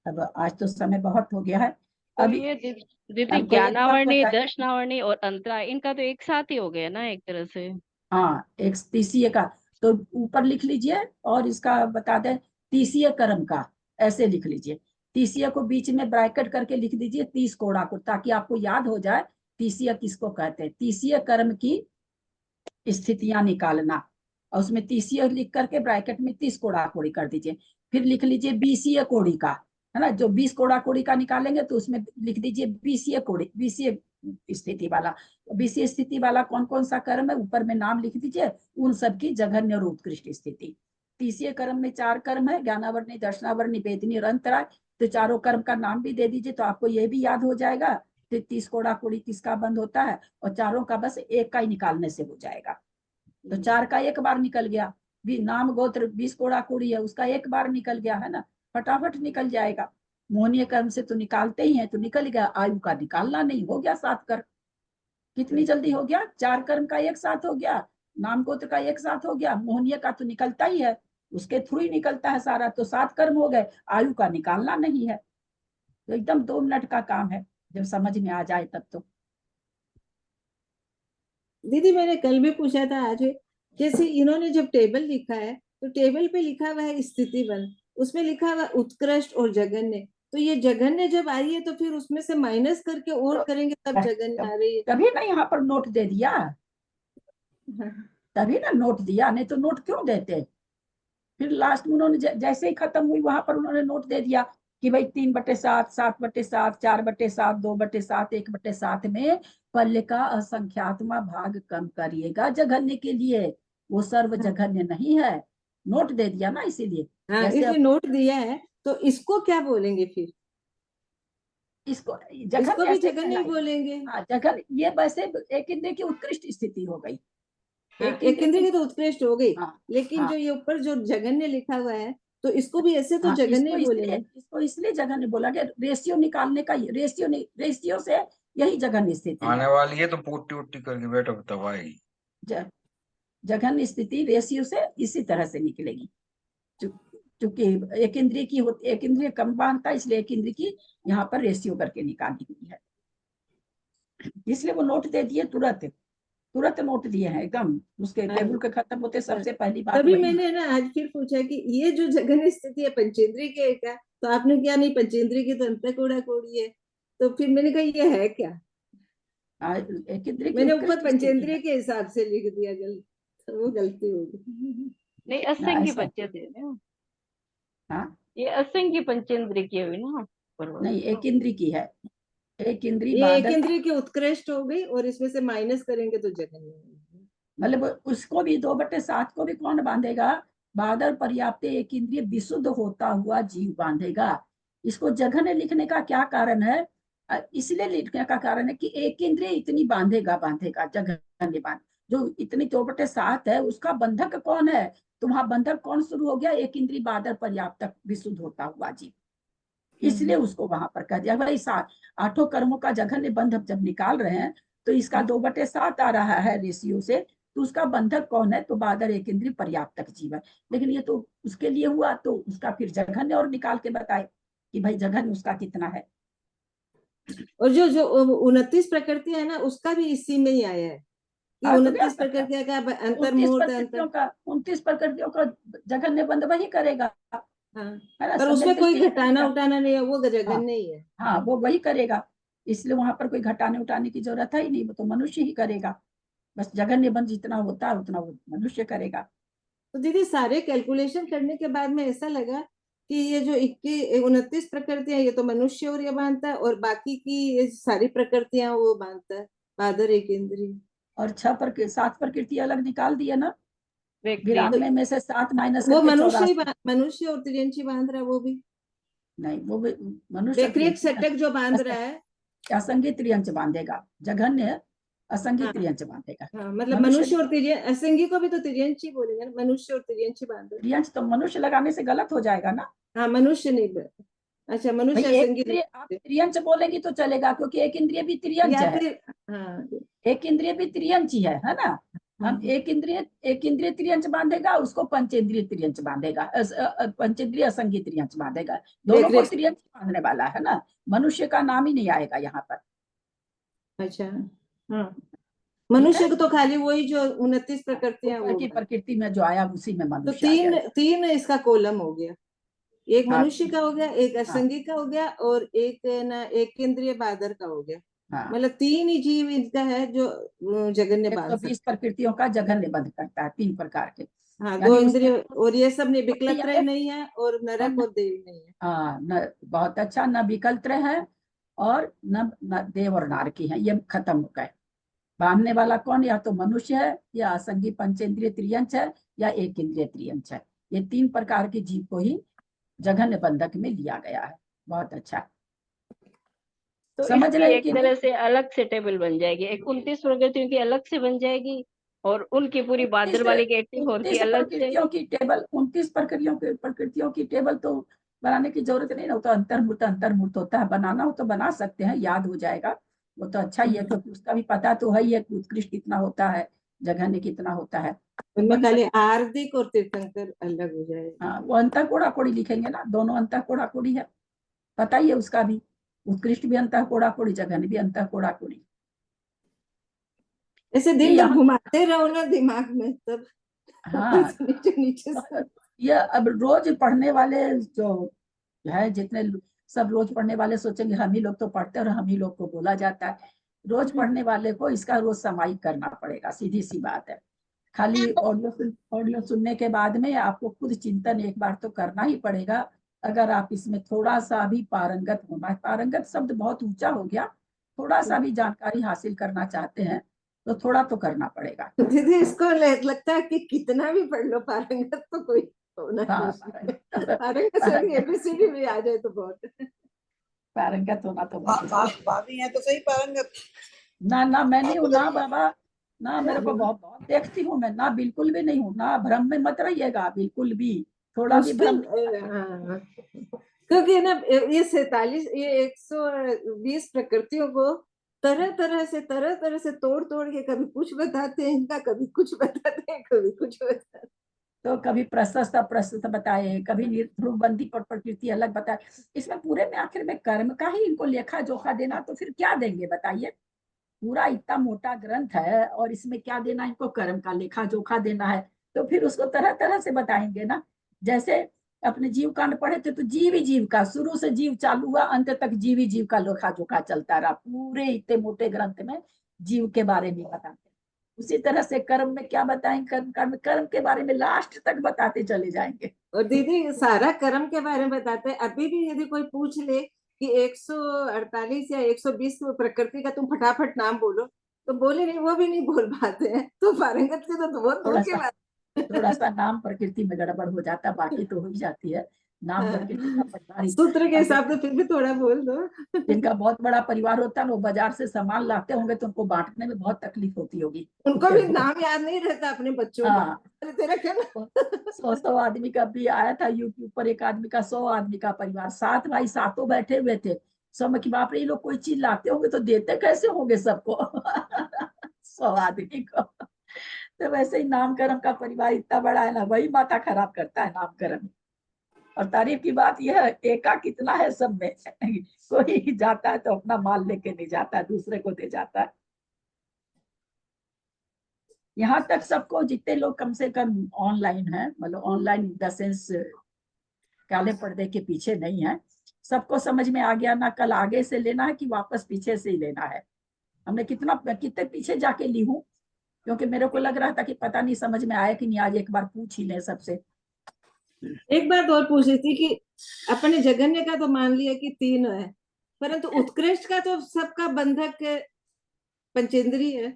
अब आज तो समय बहुत हो गया है। तो अभी ये दीदी हमको एक बात ज्ञानावर्णी, बताइए। दर्शनावर्णी और अंतरा, इनका तो एक साथ ही हो गया ना एक तरह से। हाँ, एक तीसीय का तो ऊपर लिख लीजिए, और इसका बता दें तीसीय कर्म का ऐसे लिख लीजिए, तीसीय को बीच में ब्रैकेट करके लिख दीजिए 30 कोड़ा को, ताकि आपको याद हो जाए तीसीय किसको कहते हैं। तीसीय कर्म की स्थितियां निकालना, और उसमें तीसीय लिख करके ब्रैकेट में 30 कोड़ा कोड़ी कर दीजिए। फिर लिख लीजिए बीसीय कोड़ी का, है ना, जो 20 कोड़ा कोड़ी का निकालेंगे तो उसमें लिख दीजिए बीसीय कोड़ी, बीसीय स्थिति वाला। बीसीय स्थिति वाला कौन कौन सा कर्म है ऊपर में नाम लिख दीजिए, उन सब की जघन्य और उत्कृष्ट स्थिति। तीसरे कर्म में 4 कर्म है, ज्ञानावर्णी, दर्शनावर्णी, वेदनी और अंतराय, तो चारों कर्म का नाम भी दे दीजिए, तो आपको ये भी याद हो जाएगा। फिर 30 कोड़ा कोड़ी किसका बंद होता है, और चारों का बस एक का ही निकालने से हो जाएगा। तो 4 का एक बार निकल गया, भी नाम गोत्र 20 कोड़ा कोड़ी है, उसका एक बार निकल गया, है ना, फटाफट निकल जाएगा। मोहनीय कर्म से तो निकालते ही हैं, तो निकल गया। आयु का निकालना नहीं, हो गया 7 कर्म, कितनी जल्दी हो गया, 4 कर्म का एक साथ हो गया, नाम गोत्र का एक साथ हो गया, मोहनीय का तो निकलता ही है, उसके थ्रू ही निकलता है सारा, तो 7 कर्म हो गए। आयु का निकालना नहीं है, तो एकदम 2 मिनट का काम है, जब समझ में आ जाए तब तो। दीदी मैंने कल भी पूछा था, आज जैसे इन्होंने जब टेबल लिखा है तो टेबल पे लिखा हुआ है स्थिति बल, उसमें लिखा हुआ उत्कृष्ट और जघन्य, तो ये जघन्य जब आई है तो फिर उसमें से माइनस करके और करेंगे तब जघन्य आ रही है। तभी ना यहाँ पर नोट दे दिया, तभी ना नोट दिया, नहीं तो नोट क्यों देते। फिर लास्ट में उन्होंने जैसे ही खत्म हुई वहां पर उन्होंने नोट दे दिया कि भाई 3/7, 7/7, 4/7, 2/7, 1/7 में पल्ले का असंख्यात्मक भाग कम करिएगा जघन्य के लिए, वो सर्व जघन्य नहीं है। नोट दे दिया ना, इसीलिए। हाँ, जैसे इसलिए नोट दिया है, तो इसको क्या बोलेंगे फिर? इसको इसको भी जघन्य ही बोलेंगे। हाँ, जघन्य। ये वैसे एक इंद्रिय की उत्कृष्ट स्थिति हो गई, एक इंद्रिय की तो उत्कृष्ट हो गई। हाँ, लेकिन हाँ, जो ये ऊपर जो जघन्य लिखा हुआ है, तो इसको भी ऐसे तो हाँ, जघन्य ही बोलेंगे। इसको इसलिए जघन्य बोला गया, रेशियो निकालने का, रेशियो से यही जघन्य स्थिति आने वाली है तो पुट्टी उट्टी करके बैठो दवाई। जघन्य स्थिति रेशियो से इसी तरह से निकलेगी, क्योंकि एक इंद्रिय कम बांधता है, इसलिए एक इंद्रिय की यहाँ पर रेशियो करके निकाली हुई है। इसलिए वो नोट दे दिए, तुरंत नोट दिए हैं एकदम, उसके टेबल के खत्म होते सबसे पहली बात तभी वही। मैंने ना आज फिर पूछा कि ये जो जघन्य स्थिति है पंचेंद्रिय के क्या, तो आपने क्या नहीं, पंचेंद्रिय की तो अंतःकोड़ा कोड़ी है। तो फिर मैंने कहा ये है क्या, मैंने ऊपर पंचेंद्रिय के हिसाब से लिख दिया, तो वो गलती हो गई। नहीं, असंख्य पंचेंद्रिय ना, हाँ, ये असंख्य पंचेंद्रिय की हुई ना, नहीं एक इंद्रिय की है, एक इंद्रिय ये एक इंद्रिय की उत्कृष्ट हो गई, और इसमें से माइनस करेंगे तो जघन्य। मतलब उसको भी 2/7 को भी कौन बांधेगा? बादल पर्याप्त एक इंद्रिय विशुद्ध होता हुआ जीव बांधेगा। इसको जघन्य लिखने का क्या कारण है? इसलिए लिखने का कारण है कि एक इंद्रिय इतनी बांधेगा जघन्य बांध, जो इतनी 2/7 है उसका बंधक कौन है? तुम्हारा बंधक कौन शुरू हो गया? एक इंद्रिय बादल पर्याप्त विशुद्ध होता हुआ जीव, इसलिए उसको वहां पर कह दिया भाई 8 कर्मों का जघन्य बंधक जब निकाल रहे हैं तो इसका 2/7 आ रहा है रेशियो से, तो उसका बंधक कौन है? तो बादर एक इंद्रिय पर्याप्त जीव है। लेकिन ये तो उसके लिए हुआ, तो उसका फिर जघन्य और निकाल के बताए कि भाई जघन्य उसका कितना है। और जो 29 प्रकृति है ना, उसका भी इसी में ही आया है कि 29 प्रकृतियों का अंतर्मूर्त 29 प्रकृतियों का जघन्य बंध वही करेगा, पर उसमें कोई घटाना उठाना नहीं है, वो जघन्य ही है। हाँ, वो वही करेगा, इसलिए वहां पर कोई घटाने उठाने की जरूरत है ही नहीं, वो तो मनुष्य ही करेगा। बस जघन्य बंध जितना होता है उतना वो मनुष्य करेगा। तो दीदी सारे कैलकुलेशन करने के बाद में ऐसा लगा कि ये जो 29 प्रकृतियां, ये तो मनुष्य और ये बांधता है, और बाकी की सारी प्रकृतियां वो बांधता है बादर एक इंद्रिय। और 7 प्रकृति अलग निकाल दिया ना, 92 में से 7 माइनस वो मनुष्य और तिर्यंची बांध रहा है, वो भी नहीं, वो भी मनुष्य सटक जो बांध रहा है असंगी त्रियंच बांधेगा, जघन्य असंगी त्रियंच बांधेगा। मतलब मनुष्य और तिर्यंच, असंगी को भी तो तिर्यंची बोलेंगे ना, मनुष्य और तिर्यंची बांध। त्रियंच तो मनुष्य लगाने से गलत हो जाएगा ना। हाँ, मनुष्य नहीं, अच्छा मनुष्य असंगी। आप त्रियंच बोलेंगी तो चलेगा, क्योंकि एक इंद्रिय भी त्रियंच है, एक इंद्रिय भी त्रियंच ही है ना। हम एक इंद्रिय त्रियंच बांधेगा, उसको पंचेंद्रिय त्रियंच बांधेगा, पंचेंद्रिय असंगी त्रियंच बांधेगा, दोनों को त्रियंच बांधने वाला है ना, मनुष्य का नाम ही नहीं आएगा यहाँ पर। अच्छा, हाँ, मनुष्य को तो खाली वही जो 29 प्रकृतियां की प्रकृति में जो आया उसी में मनुष्य। तो तीन इसका कॉलम हो गया, एक मनुष्य का हो गया, एक असंगी का हो गया, और एक इंद्रिय बादर का हो गया। मतलब 3 ही जीव इनका है जो जघन्य बांध सकते। 120 प्रकृतियों का जघन्य बंध करता है, 3 प्रकार के। हाँ, 2 इंद्रिय, और ये सब विकलत्रय नहीं है, और नरक और देव नहीं है। हाँ, बहुत अच्छा, न विकलत्रय है और न देव और नारकी है, ये खत्म हो गए। बांधने वाला कौन? या तो मनुष्य है, या असंगी पंचेंद्रिय त्रियंच है, या एक इंद्रिय त्रियंच है। ये 3 प्रकार के जीव को ही जघन्य बंधक में लिया गया है। बहुत अच्छा, तो समझ रहे एक तरह से अलग से टेबल बन जाएगी, 29 प्रकृतियों की अलग से बन जाएगी, और उनकी पूरी बादल वाली की 84 की अलग से की टेबल। 29 प्रकृतियों की टेबल तो बनाने की जरूरत नहीं ना, तो अंतर्मूर्त होता है, बनाना हो तो बना सकते हैं, याद हो जाएगा, वो तो अच्छा ही है, क्योंकि उसका भी पता तो है ही है, उत्कृष्ट कितना होता है, जघन्य कितना होता है। उनमें खाली हार्दिक और तीर्थंकर अलग हो जाएगा। हाँ, वो अंतःकोड़ा कोड़ी लिखेंगे ना, दोनों अंतःकोड़ा कोड़ी है, पता ही है उसका भी, उत्कृष्ट भी अंतःकोड़ा कोड़ी, जघन्य भी अंतःकोड़ा कोड़ी। ऐसे दिन भर घुमाते रहो ना दिमाग में, तब हाँ नीचे ये अब रोज पढ़ने वाले जो है, जितने सब रोज पढ़ने वाले सोचेंगे हम ही लोग तो पढ़ते हैं और हम ही लोग को बोला जाता है। रोज पढ़ने वाले को इसका रोज समाई करना पड़ेगा, सीधी सी बात है। खाली ऑडियो सुनने के बाद में आपको खुद चिंतन एक बार तो करना ही पड़ेगा। अगर आप इसमें थोड़ा सा भी पारंगत होना, पारंगत शब्द बहुत ऊंचा हो गया, थोड़ा सा भी जानकारी हासिल करना चाहते हैं तो थोड़ा तो करना पड़ेगा। दीदी इसको लगता है कि कितना भी पढ़ लो पारंगत तो कोई होना पारंगत एबीसीडी भी आ जाए तो बहुत पारंगत होना तो भाभी है तो सही पारंगत। ना मैं नहीं हूँ ना बाबा, ना मेरे को बहुत देखती हूँ मैं, ना बिल्कुल भी नहीं हूँ, ना भ्रम में मत रहिएगा बिल्कुल भी, थोड़ा भी भ्रम। क्योंकि ना ये 47 ये 120 प्रकृतियों को तरह तरह से तोड़ के कभी कुछ बताते हैं इनका, कभी कुछ बताते हैं, कभी कुछ बताते हैं। तो कभी प्रशस्त बताए, कभी ध्रुवबंदी पर प्रकृति अलग बताए। इसमें पूरे में आखिर में कर्म का ही इनको लेखा जोखा देना, तो फिर क्या देंगे बताइए? पूरा इतना मोटा ग्रंथ है और इसमें क्या देना इनको? कर्म का लेखा जोखा देना है, तो फिर उसको तरह तरह से बताएंगे ना। जैसे अपने जीव कांड पढ़े थे तो जीव ही जीव का, शुरू से जीव चालू हुआ अंत तक जीव ही जीव का लेखा जोखा चलता रहा, पूरे इतने मोटे ग्रंथ में जीव के बारे में बताते। उसी तरह से कर्म में क्या बताएंगे? कर्म के बारे में लास्ट तक बताते चले जाएंगे। और दीदी सारा कर्म के बारे में बताते हैं। अभी भी यदि कोई पूछ ले कि 148 या 120 प्रकृति का तुम फटाफट नाम बोलो, तो बोले नहीं, वो भी नहीं बोल पाते हैं। तो पारंगत के तो बहुत दूर के बात। थोड़ा सा नाम प्रकृति में गड़बड़ हो जाता, बाकी तो हो ही जाती है। नाम प्रकृति का परिवार सूत्र के हिसाब से फिर भी थोड़ा बोल दो। जिनका बहुत बड़ा परिवार होता है, वो बाजार से सामान लाते होंगे तो उनको बांटने में बहुत तकलीफ होती होगी। उनको भी नाम याद नहीं रहता अपने बच्चों का। तेरा क्या 100 आदमी का भी आया था यूट्यूब पर, एक आदमी का 100 आदमी का परिवार, 7 भाई 7 बैठे हुए थे। सब की बाप रे, ये लोग कोई चीज लाते होंगे तो देते कैसे होंगे सबको 100 आदमी को। तो वैसे ही नामकरण का परिवार इतना बड़ा है ना, वही माथा खराब करता है नामकरण। और तारीफ की बात यह है, एका कितना है सब में कोई जाता है तो अपना माल लेके नहीं जाता है, दूसरे को दे जाता है। यहाँ तक सबको, जितने लोग कम से कम ऑनलाइन है, मतलब ऑनलाइन इन द सेंस काले पर्दे के पीछे नहीं है, सबको समझ में आ गया ना। कल आगे से लेना है कि वापस पीछे से ही लेना है? हमने कितने पीछे जाके ली हूँ, क्योंकि मेरे को लग रहा था कि पता नहीं समझ में आया कि नहीं, आज एक बार पूछ ही ले सबसे। एक बात और पूछ रही थी कि अपने जगन्य का तो मान लिया कि 3 है, परंतु उत्कृष्ट का तो सबका बंधक पंचेंद्रीय है।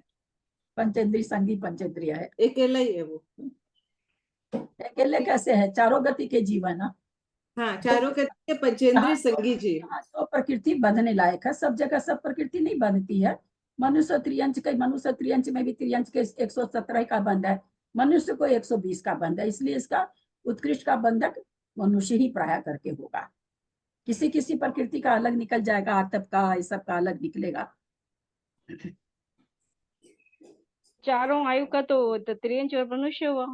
पंचेंद्रीय संगी पंचेंद्रीय है, अकेला ही है वो। अकेले कैसे है? चारों गति के जीव है ना। हाँ, चारों गति के पंचेंद्रीय संगी जीव। तो प्रकृति बंधने लायक है, सब जगह सब प्रकृति नहीं बंधती है। मनुष्य त्रियंच में भी त्रियंच के 117 का बंध है, मनुष्य को 120 का बंध है, इसलिए इसका उत्कृष्ट का बंधक मनुष्य ही प्राय करके होगा। किसी किसी प्रकृति का अलग निकल जाएगा, आतप का, इस सब का अलग निकलेगा। चारों आयु का तो त्रियंच और मनुष्य हुआ।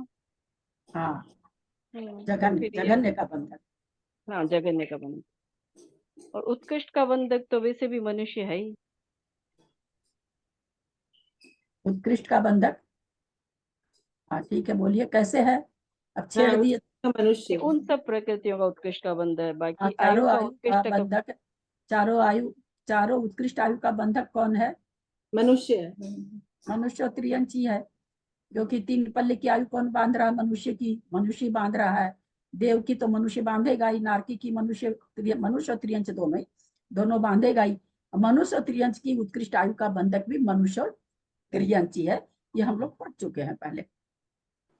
हाँ, जगन्य का बंधक। हाँ, जगन्य का बंधक। और उत्कृष्ट का बंधक तो वैसे भी मनुष्य है ही। उत्कृष्ट का बंधक, हाँ ठीक है, बोलिए कैसे है? अब छेड़ दिए। मनुष्य उन सब प्रकृतियों का उत्कृष्ट का बंधक है, बाकी चारों आयु का बंधक, चारों उत्कृष्ट आयु का बंधक कौन है? मनुष्य। मनुष्य त्रियंची है, जो कि 3 पल्ले की आयु कौन बांध रहा है? मनुष्य की, मनुष्य बांध रहा है। देव की तो मनुष्य बांधेगा ही, नारकी की मनुष्य और त्रियंच दोनों बांधेगा ही। मनुष्य और त्रियंच की उत्कृष्ट आयु का बंधक भी मनुष्य और त्रियंची है, ये हम लोग पढ़ चुके हैं पहले।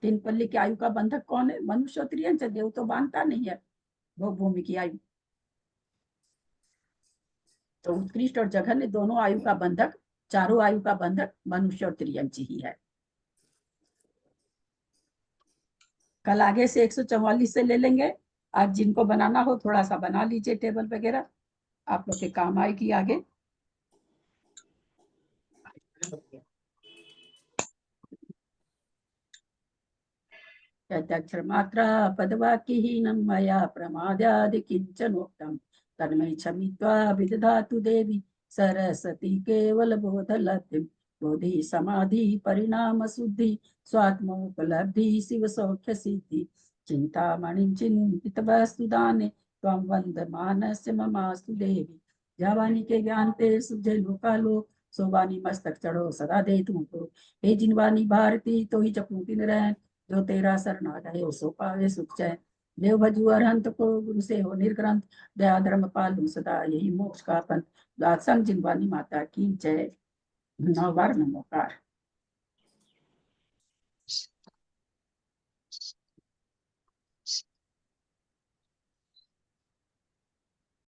3 पल्ले की आयु का बंधक कौन है? मनुष्य और त्रियंच। देव तो बांधता नहीं है भोग भूमि की आयु। तो उत्कृष्ट और जघन्य दोनों आयु का बंधक, चारों आयु का बंधक मनुष्य और त्रियंची ही है। कल आगे से 144 से ले लेंगे। आज जिनको बनाना हो थोड़ा सा बना लीजिए, टेबल वगैरह आप लोग के काम आएगी आगे। यद्यक्षर मात्रा पदवाक्यहीनं मया प्रमादादि किंचनोक्तं तन्मय क्षमित्वा विदधातु देवी सरस्वती केवल बोधलब्धिं। बोधि समाधि परिणाम शुद्धि स्वात्मोपलब्धि शिव सौख्य सिद्धि। चिंतामणिं चिंतित वस्तु दाने त्वं वंदमानस्य ममास्तु देवी। जवानी के ज्ञान पे सुझे लोकालोक सोबानी मस्तक चढ़ो सदा दे तुमको। हे जिनवानी भारती तो ही जपू दिन रह, जो तेरा शरण आ जाए सो पावे सुख चैन। देव भजू अरहंत को गुरु से हो निर्ग्रंथ, दया धर्म पालू सदा यही मोक्ष का पंथ। दासंग जिनवानी माता की जय। 9 बार नमोकार।